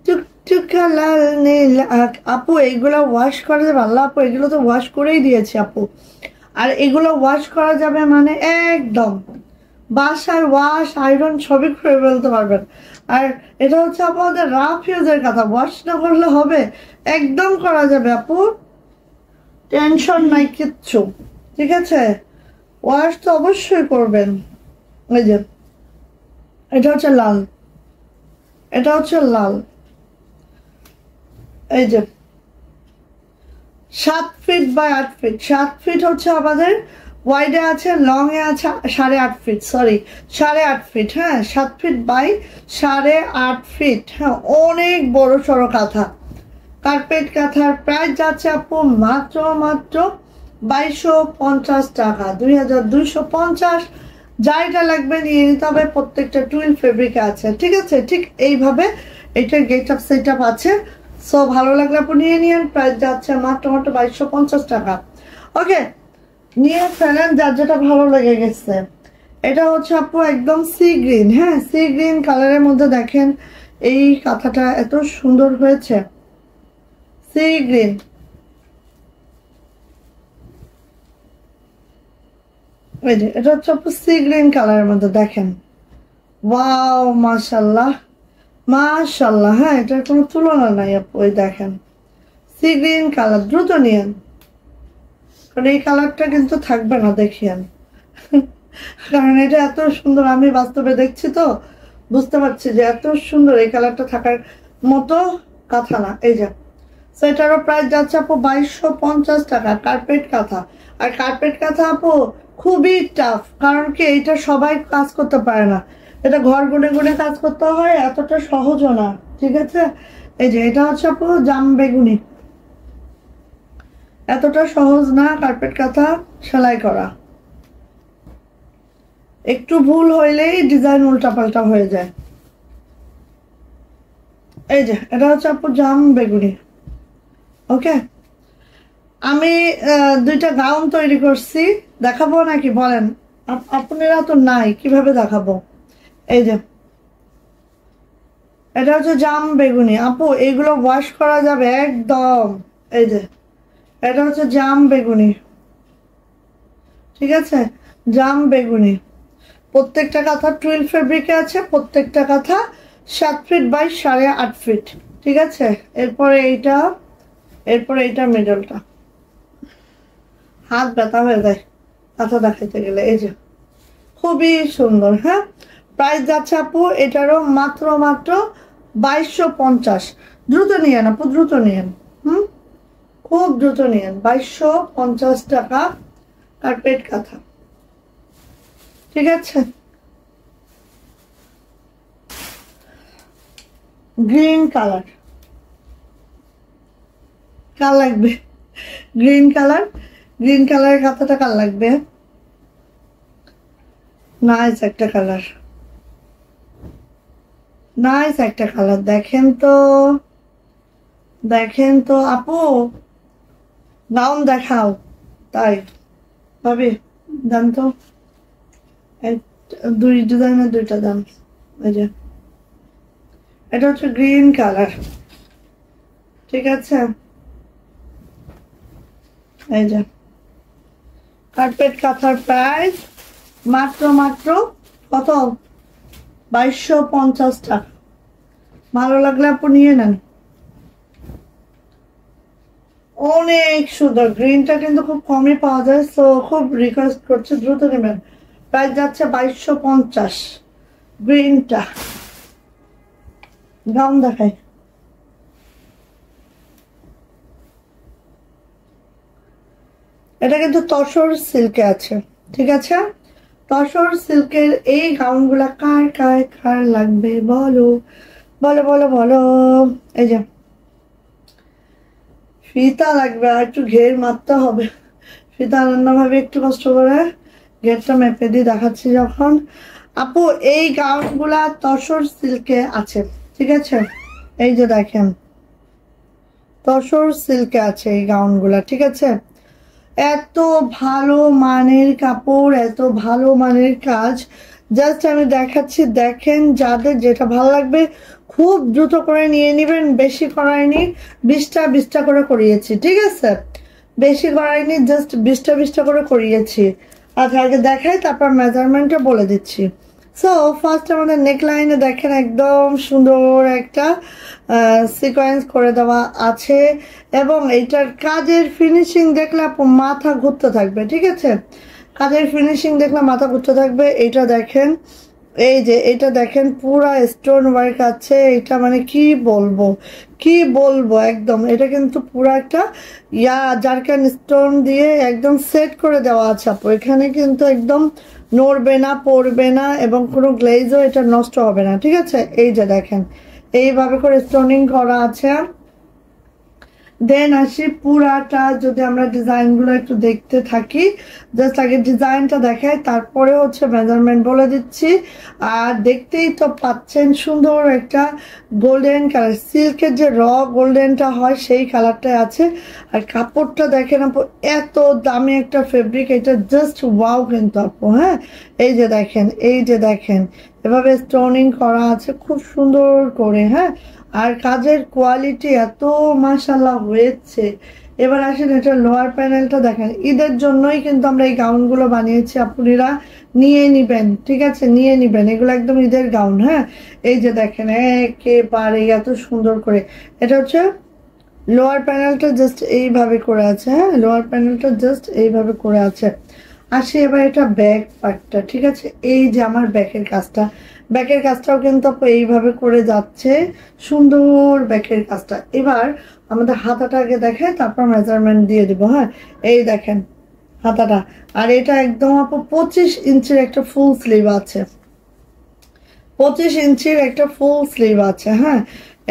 টুকটুকা লাল নীল। আপু এইগুলো ওয়াশ করা যাবে? আল্লাহ আপু এগুলো তো ওয়াশ করেই দিয়েছি আপু, আর এগুলো ওয়াশ করা যাবে মানে একদম বাসার ওয়াশ আয়রন সবই করে ফেলতে পারবেন। আর এটা হচ্ছে আপনাদের রাফ ইউজের কথা, ওয়াশ না করলে হবে, একদম করা যাবে আপু, টেনশন নাই কিচ্ছু, ঠিক আছে, ওয়াশ তো অবশ্যই করবেন। এই যে এটা হচ্ছে লাল, এটা হচ্ছে লাল, এই যে 7 ফিট বাই 8 ফিট, 7 ফিট হচ্ছে আমাদের ওয়াইডে আছে, লং এ আছে 8.5 ফিট, সরি 8.5 ফিট, হ্যাঁ 7 ফিট বাই 8.5 ফিট, হ্যাঁ অনেক বড় সড়ো কাঁথা। কার্পেট কাঁথার প্রাইস যাচ্ছে আপু মাত্র মাত্র 2250 টাকা, 2250। যাইটা লাগবে নিয়ে নিতে হবে, প্রত্যেকটা টুইল ফেব্রিক আছে, ঠিক আছে, ঠিক এইভাবে এটার গেট আপ সেট আপ আছে। সো ভালো লাগলে আপু নিয়ে নিন, প্রাইস যাচ্ছে মাত্র মাত্র 2250 টাকা। ওকে, নিয়ে ফেলেন যার যেটা ভালো লেগে গেছে। এটা হচ্ছে আপু একদম সি গ্রিন, হ্যাঁ সি গ্রিন কালারের মধ্যে দেখেন এই কাঁথাটা এত সুন্দর হয়েছে, সি গ্রিন। এই যে এটা হচ্ছে আপু সি গ্রিন কালারের মধ্যে দেখেন, ওয়াও মাশাল্লাহ মাশাল্লাহ, হ্যাঁ এটার কোনো তুলনা নাই আপু। এই দেখেন সি গ্রিন কালার, দ্রুত নিয়েন কারণ এই কালারটা কিন্তু থাকবে না, দেখিয়েন কারণ এটা এত সুন্দর, আমি বাস্তবে দেখছি তো বুঝতে পারছি যে এত সুন্দর, এই কালারটা থাকার মতো কাঁথা না। এই যে সেটারও প্রাইস যাচ্ছে আপু 2250 টাকা, কার্পেট কাঁথা। আর কার্পেট কাঁথা আপু খুবই টাফ, কারণ কি এটা সবাই কাজ করতে পারে না, এটা ঘর গুনে গুনে কাজ করতে হয়, এতটা সহজও না, ঠিক আছে। এই যে এটা হচ্ছে আপু জাম বেগুনি, এতটা সহজ না কার্পেট কাঁথা সেলাই করা, একটু ভুল হইলেই ডিজাইন উল্টাপাল্টা হয়ে যায়। এই যে এটা হচ্ছে আপু জাম বেগুনি। ওকে, আমি দুইটা গাউন তৈরি করছি, দেখাবো নাকি বলেন? আপনারা তো নাই, কিভাবে দেখাবো? এই যে এটা হচ্ছে জাম বেগুনি আপু, এগুলো ওয়াশ করা যাবে একদম এই যে এটা হচ্ছে জাম বেগুনি, ঠিক আছে, জাম বেগুনি। প্রত্যেকটা কাঁথা টুইল ফেব্রিকে আছে, প্রত্যেকটা কাঁথা 7 ফিট বাই 8.5 ফিট, ঠিক আছে। এরপরে এইটা মিডলটা, হাত ব্যথা হয়ে যায় কাঁথা দেখাইতে গেলে। এই যে খুবই সুন্দর, হ্যাঁ। প্রাইস যাচ্ছে আপু এটারও মাত্র 2250। দ্রুত নিয়েন আপু, দ্রুত নিয়েন, খুব দ্রুত নিয়েন। 2250 টাকা কার্পেট কাঁথা, ঠিক আছে। গ্রিন কালার, কার লাগবে? গ্রিন কালারের কাঁথাটা কার লাগবে? নাইস একটা কালার, নাইস একটা কালার। দেখেন তো আপু, গাউন দেখাও। তাই ভাবি দেন তো, দুই ডিজাইনের দুইটা দাম। এই যে এটা হচ্ছে গ্রিন কালার, ঠিক আছে। এই যে কার্পেট কাঁথার প্রাইস মাত্র কত? 2250 টাকা। ভালো লাগলে আপু নিয়ে নেন। অনেক সুন্দর, গ্রিনটা কিন্তু খুব কমই পাওয়া যায়, সো খুব রিকোয়েস্ট করছে দ্রুত নেবেন। প্রাইস যাচ্ছে 2250 গ্রিনটা। গাউন দেখাই। এটা কিন্তু তসর সিল্কে আছে, ঠিক আছে। তসর সিল্কের এই গাউনগুলা কার লাগবে বলো বলো বলো বলো। এই যে ফিতা লাগবে, আর একটু ঘের মারতে হবে। ফিতা রান্না ভাবে একটু কষ্ট করে ঘেরটা মেপে দিয়ে দেখাচ্ছি যখন। আপু এই গাউনগুলা তসর সিল্কে আছে, ঠিক আছে। এই যে দেখেন তসর সিল্কে আছে এই গাউনগুলা, ঠিক আছে। এত ভালো মানের কাপড়, এত ভালো মানের কাজ, জাস্ট আমি দেখাচ্ছি, দেখেন। যাদের যেটা ভালো লাগবে খুব দ্রুত করে নিয়ে নেবেন। বেশি করাইনি, 20টা করে করিয়েছি, ঠিক আছে। বেশি করাইনি, জাস্ট 20টা করে করিয়েছি। আচ্ছা আগে দেখাই, তারপর মেজারমেন্টটা বলে দিচ্ছি। সো ফার্স্ট আমাদের নেকলাইনে দেখেন একদম সুন্দর একটা সিকোয়েন্স করে দেওয়া আছে, এবং এইটার কাজের ফিনিশিং দেখলে মাথা ঘুরতে থাকবে, ঠিক আছে। কাজের ফিনিশিং দেখলে মাথা ঘুরতে থাকবে। এইটা দেখেন, এই যে এটা দেখেন পুরা স্টোন ওয়ার্ক আছে। এটা মানে কি বলবো একদম। এটা কিন্তু পুরা একটা জারকান স্টোন দিয়ে একদম সেট করে দেওয়া আছে আপু। এখানে কিন্তু একদম নড়বে না, পড়বে না, এবং কোনো গ্লেজও এটা নষ্ট হবে না, ঠিক আছে। এই যে দেখেন এইভাবে করে স্টোনিং করা আছে। দেন আসি পুরাটা, যদি আমরা ডিজাইনগুলো একটু দেখতে থাকি, জাস্ট আগে ডিজাইনটা দেখাই, তারপরে হচ্ছে মেজারমেন্ট বলে দিচ্ছি। আর দেখতেই তো পাচ্ছেন সুন্দর একটা গোল্ডেন কালার, সিল্কের যে গোল্ডেনটা হয় সেই কালারটাই আছে। আর কাপড়টা দেখেন আপু, এত দামি একটা ফেব্রিক, এটা জাস্ট ওয়াও কিন্তু আপু, হ্যাঁ। এই যে দেখেন এভাবে স্টোনিং করা আছে খুব সুন্দর করে, হ্যাঁ। আর কাজের কোয়ালিটি এত মাশাআল্লাহ হয়েছে। এবার আসেন এটা লোয়ার প্যানেলটা দেখেন। ঈদের জন্যই কিন্তু আমরা এই গাউনগুলো বানিয়েছি, আপুরা নিয়ে নিবেন, ঠিক আছে, নিয়ে নিবেন। এগুলো একদম ঈদের গাউন, হ্যাঁ। এই যে দেখেন একেবারে এত সুন্দর করে। এটা হচ্ছে লোয়ার প্যানেলটা জাস্ট এইভাবে করে আছে, হ্যাঁ। লোয়ার প্যানেলটা জাস্ট এইভাবে করে আছে। আসি এবার এটা ব্যাক পার্টটা, ঠিক আছে। এই যে আমার ব্যাকের কাজটাও কিন্তু এইভাবে করে যাচ্ছে, সুন্দর ব্যাকের কাজটা। এবার আমাদের হাতাটা আগে দেখে, তারপর মেজারমেন্ট দিয়ে দিব, হ্যাঁ। এই দেখেন হাতাটা, আর এটা একদম আপু 25 ইঞ্চির একটা ফুল স্লিভ আছে, 25 ইঞ্চির একটা ফুল স্লিভ আছে, হ্যাঁ।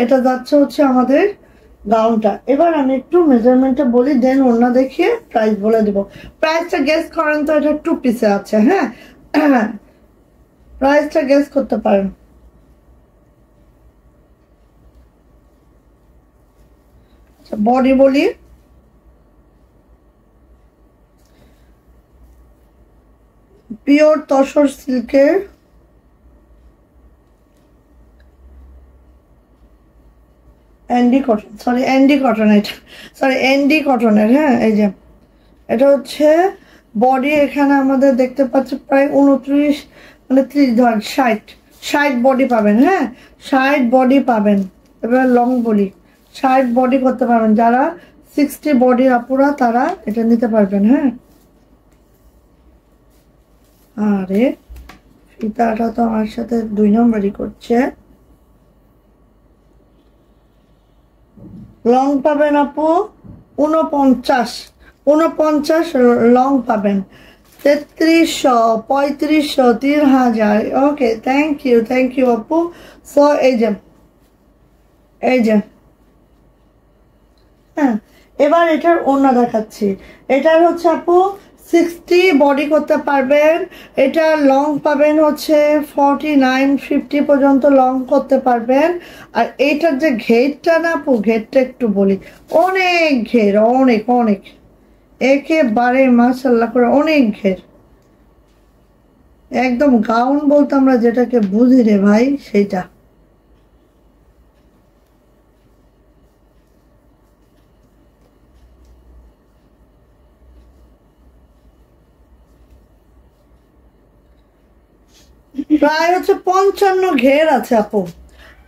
এটা যাচ্ছে হচ্ছে আমাদের গাউনটা। এবার আমি একটু মেজারমেন্টটা বলি, দেন ওড়না দেখিয়ে প্রাইস বলে দিব। প্রাইসটা গেস করেন তো, এটা 2 পিসে আছে, হ্যাঁ। প্রাইসটা গেস করতে পারেন। আচ্ছা বডি বলি, পিওর তসর সিল্কের এনডি কটন, সরি এনডি কটন, এটা সরি এনডি কটনের। হ্যাঁ, এই যে এটা হচ্ছে বডি, এখানে আমাদের দেখতে পাচ্ছি প্রায় 29 মানে 30 ধর 60 বডি পাবেন। হ্যাঁ, 60 বডি পাবেন। এবার লং বডি 60 বডি করতে পারবেন, যারা 60 বডি আপুরা তারা এটা নিতে পারবেন। হ্যাঁ, আরে ফিতাটা তো আমার সাথে 2 নম্বরই করছে। লং পাবেন আপু 49 লং পাবেন, 3300, 3500, 3000। ওকে, থ্যাংক ইউ আপু। সো এই যে হ্যাঁ, এবার এটার ওড়না দেখাচ্ছি। এটার হচ্ছে আপু 60 বডি করতে পারবেন। এটা লং পাবেন হচ্ছে 49, 50 পর্যন্ত লং করতে পারবেন। আর এইটার যে ঘেরটা না আপু, ঘেরটা একটু বলি, অনেক ঘের, অনেক অনেক, একেবারে মাশাআল্লাহ করে অনেক ঘের। একদম গাউন বলতে আমরা যেটাকে বুঝি রে ভাই, সেইটা। প্রায় হচ্ছে 55 ঘের আছে আপু,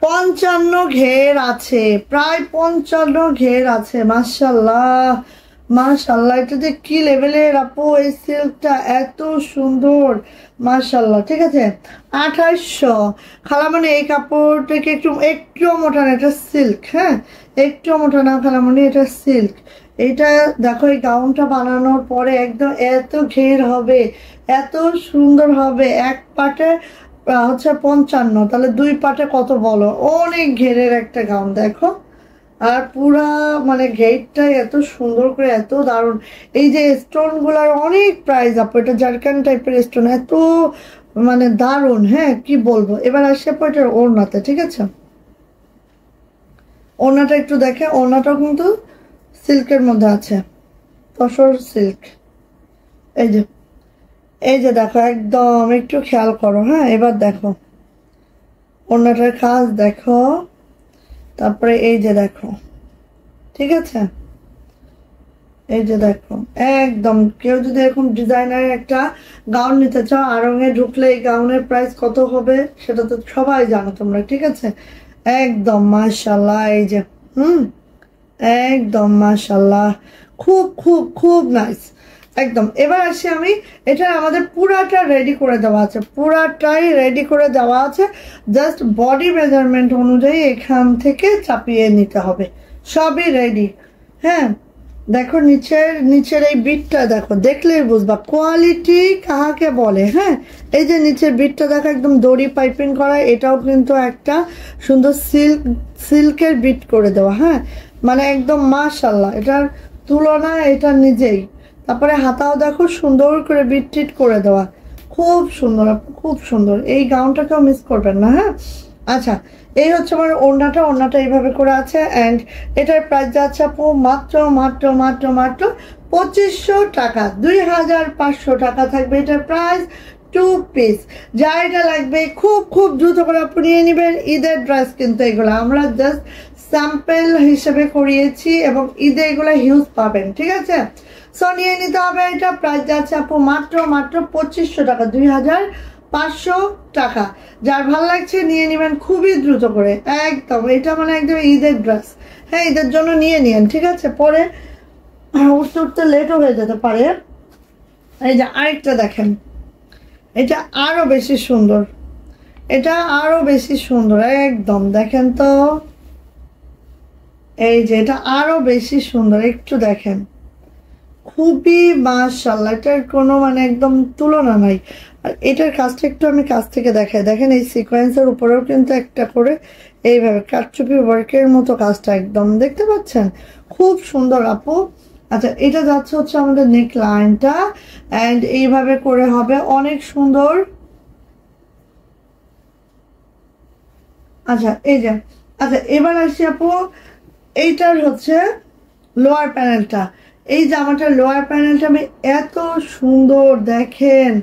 55 ঘের আছে, প্রায় 55 ঘের আছে। মাশাআল্লাহ মাশাআল্লাহ, এটা যে কি লেভেলের আপু, এই সিল্কটা এত সুন্দর মাশাআল্লাহ। ঠিক আছে, 2800। খালামণি এই কাপড়টাকে একটু মোটা না, এটা সিল্ক। হ্যাঁ, একটু মোটা না খালামণি, এটা সিল্ক। এটা দেখো, এই গাউনটা বানানোর পরে একদম এত ঘের হবে, এত সুন্দর হবে। এক পাটে হচ্ছে 55, তাহলে 2 পাটে কত বলো, অনেক ঘেরের একটা গাউন দেখো। আর পুরা মানে ঘেরটাই এত সুন্দর করে, এত দারুণ। এই যে স্টোন গুলার অনেক প্রাইস আপু, এটা জারকান টাইপের স্টোন, এত মানে দারুণ। হ্যাঁ, কি বলবো। এবার আসে আপু এটার ওড়নাতে। ঠিক আছে, ওড়নাটা একটু দেখে, ওড়নাটাও কিন্তু সিল্কের মধ্যে আছে, তসর সিল্ক। এই যে দেখো, একদম একটু খেয়াল করো। হ্যাঁ, এবার দেখো ওড়নাটার কাজ দেখো, তারপরে এই যে দেখো। ঠিক আছে, এই যে দেখো, একদম কেউ যদি এরকম ডিজাইনার একটা গাউন নিতে চাও, আড়ং-এ ঢুকলে এই গাউনের প্রাইস কত হবে সেটা তো সবাই জানো তোমরা। ঠিক আছে, একদম মাশাআল্লাহ। এই যে একদম মাশাআল্লাহ, খুব খুব খুব নাইস একদম। এবার আসি আমি, এটা আমাদের পুরাটা রেডি করে দেওয়া আছে, পুরাটাই রেডি করে দেওয়া আছে। জাস্ট বডি মেজারমেন্ট অনুযায়ী এখান থেকে চাপিয়ে নিতে হবে, সবই রেডি। হ্যাঁ, দেখো নিচের এই বিটটা দেখো, দেখলেই বুঝবা কোয়ালিটি কাহাকে বলে। হ্যাঁ, এই যে নিচের বিটটা দেখো, একদম দড়ি পাইপিং করা, এটাও কিন্তু একটা সুন্দর সিল্কের বিট করে দেওয়া। হ্যাঁ, মানে একদম মাশাআল্লাহ, এটার তুলনা এটা নিজেই। তারপরে হাতাও দেখো সুন্দর করে বিট টিট করে দেওয়া, খুব সুন্দর, খুব সুন্দর। এই গাউনটাকেও মিস করবেন না। হ্যাঁ, আচ্ছা, এই হচ্ছে আমার ওড়নাটা এইভাবে করে আছে। অ্যান্ড এটার প্রাইস যাচ্ছে আপু মাত্র মাত্র মাত্র মাত্র 2500 টাকা, 2500 টাকা থাকবে এটার প্রাইস। 2 পিস, যা এটা লাগবে খুব খুব দ্রুত করে আপনি নিয়ে নেবেন। ঈদের ড্রেস কিন্তু এগুলো আমরা জাস্ট স্যাম্পল হিসেবে করিয়েছি, এবং ঈদে এগুলো হিউজ পাবেন। ঠিক আছে, সো নিয়ে নিতে হবে। এটা প্রাইস যাচ্ছে আপু মাত্র মাত্র 2500 টাকা, 2500 টাকা। যার ভালো লাগছে নিয়ে নেবেন খুবই দ্রুত করে, একদম। এটা মানে একদম ঈদের ড্রেস। হ্যাঁ, ঈদের জন্য নিয়ে নিন। ঠিক আছে, পরে উঠতে উঠতে লেটও হয়ে যেতে পারে। এই যে আরেকটা দেখেন, এটা আরো বেশি সুন্দর, এটা আরো বেশি সুন্দর একদম। দেখেন তো, এই যে এটা আরো বেশি সুন্দর, একটু দেখেন, খুবই মাশাআল্লাহ, এটার কোনো মানে একদম তুলনা নাই। আর এটার কাজটা একটু আমি কাছ থেকে দেখাই। দেখেন, এই সিকোয়েন্সের উপরেও কিন্তু একটা করে এইভাবে কারচুপি ওয়ার্কের মতো কাজটা একদম দেখতে পাচ্ছেন, খুব সুন্দর আপু। আচ্ছা, এটা যাচ্ছে হচ্ছে আমাদের নেক লাইনটা, অ্যান্ড এইভাবে করে হবে, অনেক সুন্দর। আচ্ছা, এই যে, আচ্ছা এবার আসি আপু, এইটার হচ্ছে লোয়ার প্যানেলটা। এই জামাটার লোয়ার প্যানেলটা আমি এত সুন্দর, দেখেন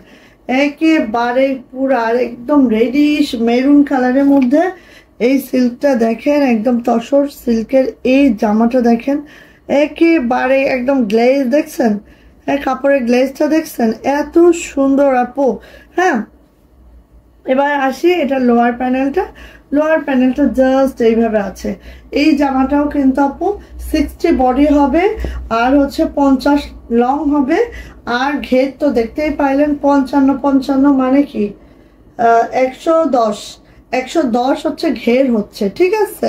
একেবারে পুরা একদম রেডিশ মেরুন কালারের মধ্যে এই সিল্কটা দেখেন, একদম তসর সিল্কের এই জামাটা দেখেন, একেবারে একদম গ্লেজ দেখছেন, কাপড়ের গ্লেজটা দেখছেন, এত সুন্দর আপু। হ্যাঁ, এবার আসি এটা লোয়ার প্যানেলটা। লোয়ার প্যানেলটা জাস্ট এইভাবে আছে। এই জামাটাও কিন্তু আপু 60 বডি হবে, আর হচ্ছে 50 লং হবে। আর ঘের তো দেখতেই পাইলেন 55 মানে কি 110, 110 হচ্ছে ঘের হচ্ছে, ঠিক আছে।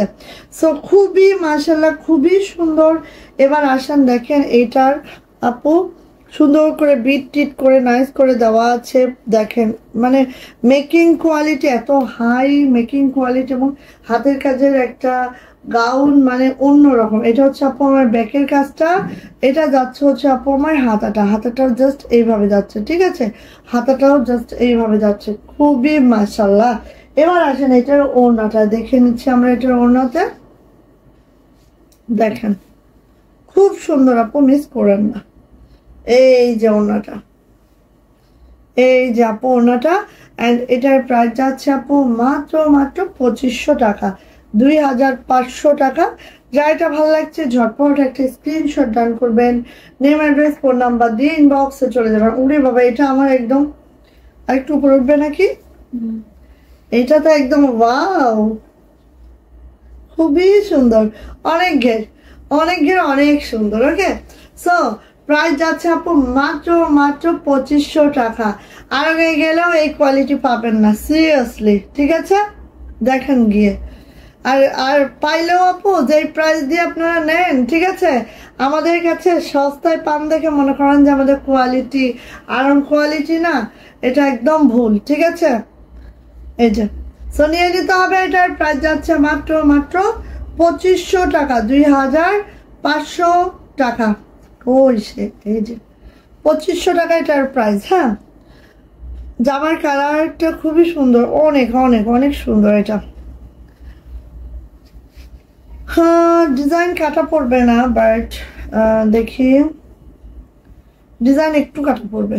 সো খুবই মাশাল্লাহ, খুবই সুন্দর। এবার আসেন দেখেন এইটার আপু সুন্দর করে বিট টিট করে নাইস করে দেওয়া আছে। দেখেন মানে মেকিং কোয়ালিটি এত হাই, মেকিং কোয়ালিটি, এবং হাতের কাজের একটা গাউন মানে অন্যরকম। এটা হচ্ছে আপু আমার ব্যাকের কাজটা, এটা যাচ্ছে হচ্ছে আপু আমার হাতাটাও জাস্ট এইভাবে যাচ্ছে, ঠিক আছে, হাতাটাও জাস্ট এইভাবে যাচ্ছে, খুবই মাশাল্লাহ। এবার আসেন এটার ওড়নাটা দেখে নিচ্ছি আমরা। এটার ওড়নাতে দেখেন খুব সুন্দর আপু, মিস করেন না। এই যে ওড়নাটা, এই যে আপু ওড়নাটা, অ্যান্ড এটার প্রাইস যাচ্ছে আপু মাত্র 2500 টাকা, 2500 টাকা। যা এটা ভালো লাগছে ঝটপট একটা স্ক্রিনশট ডান করবেন, নেম অ্যাড্রেস ফোন নাম্বার দিয়ে ইনবক্সে চলে যাবেন। উড়ে বাবা, এটা আমার একদম আরেকটু উপরে উঠবে নাকি? এটা তো একদম ওয়াও, খুবই সুন্দর, অনেক ঘের, অনেক ঘের, অনেক সুন্দর। ওকে, সো প্রাইস যাচ্ছে আপু মাত্র 2500 টাকা। আর আগে গেলেও এই কোয়ালিটি পাবেন না, সিরিয়াসলি, ঠিক আছে, দেখেন গিয়ে। আর আর পাইলেও আপু যেই প্রাইস দিয়ে আপনারা নেন, ঠিক আছে, আমাদের কাছে সস্তায় পান দেখে মনে করেন যে আমাদের কোয়ালিটি আরাম কোয়ালিটি না, এটা একদম ভুল, ঠিক আছে। এই যে সো নিয়ে নিতে হবে। এটার প্রাইস যাচ্ছে মাত্র 2500 টাকা, 2500 টাকা। ওই সে এই যে 2500 টাকা এটার প্রাইস। হ্যাঁ, জামার কালারটা খুবই সুন্দর, অনেক অনেক অনেক সুন্দর এটা। হ্যাঁ, ডিজাইন কাটা পড়বে না, বাট দেখি ডিজাইন একটু কাটা পড়বে,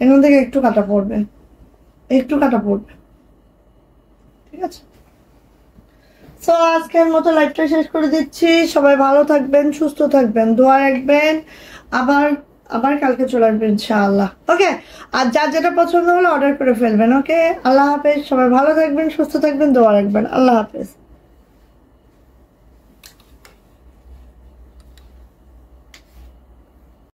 এখান থেকে একটু কাটা পড়বে, একটু কাটা পড়বে, ঠিক আছে। সো আজকের মতো লাইভটা শেষ করে দিচ্ছি। সবাই ভালো থাকবেন, সুস্থ থাকবেন, দোয়া রাখবেন। আবার আবার কালকে চলে আসবেন ইনশাআল্লাহ। ওকে, আর যার যেটা পছন্দ হলো অর্ডার করে ফেলবেন। ওকে, আল্লাহ হাফেজ। সবাই ভালো থাকবেন, সুস্থ থাকবেন, দোয়া রাখবেন। আল্লাহ হাফেজ।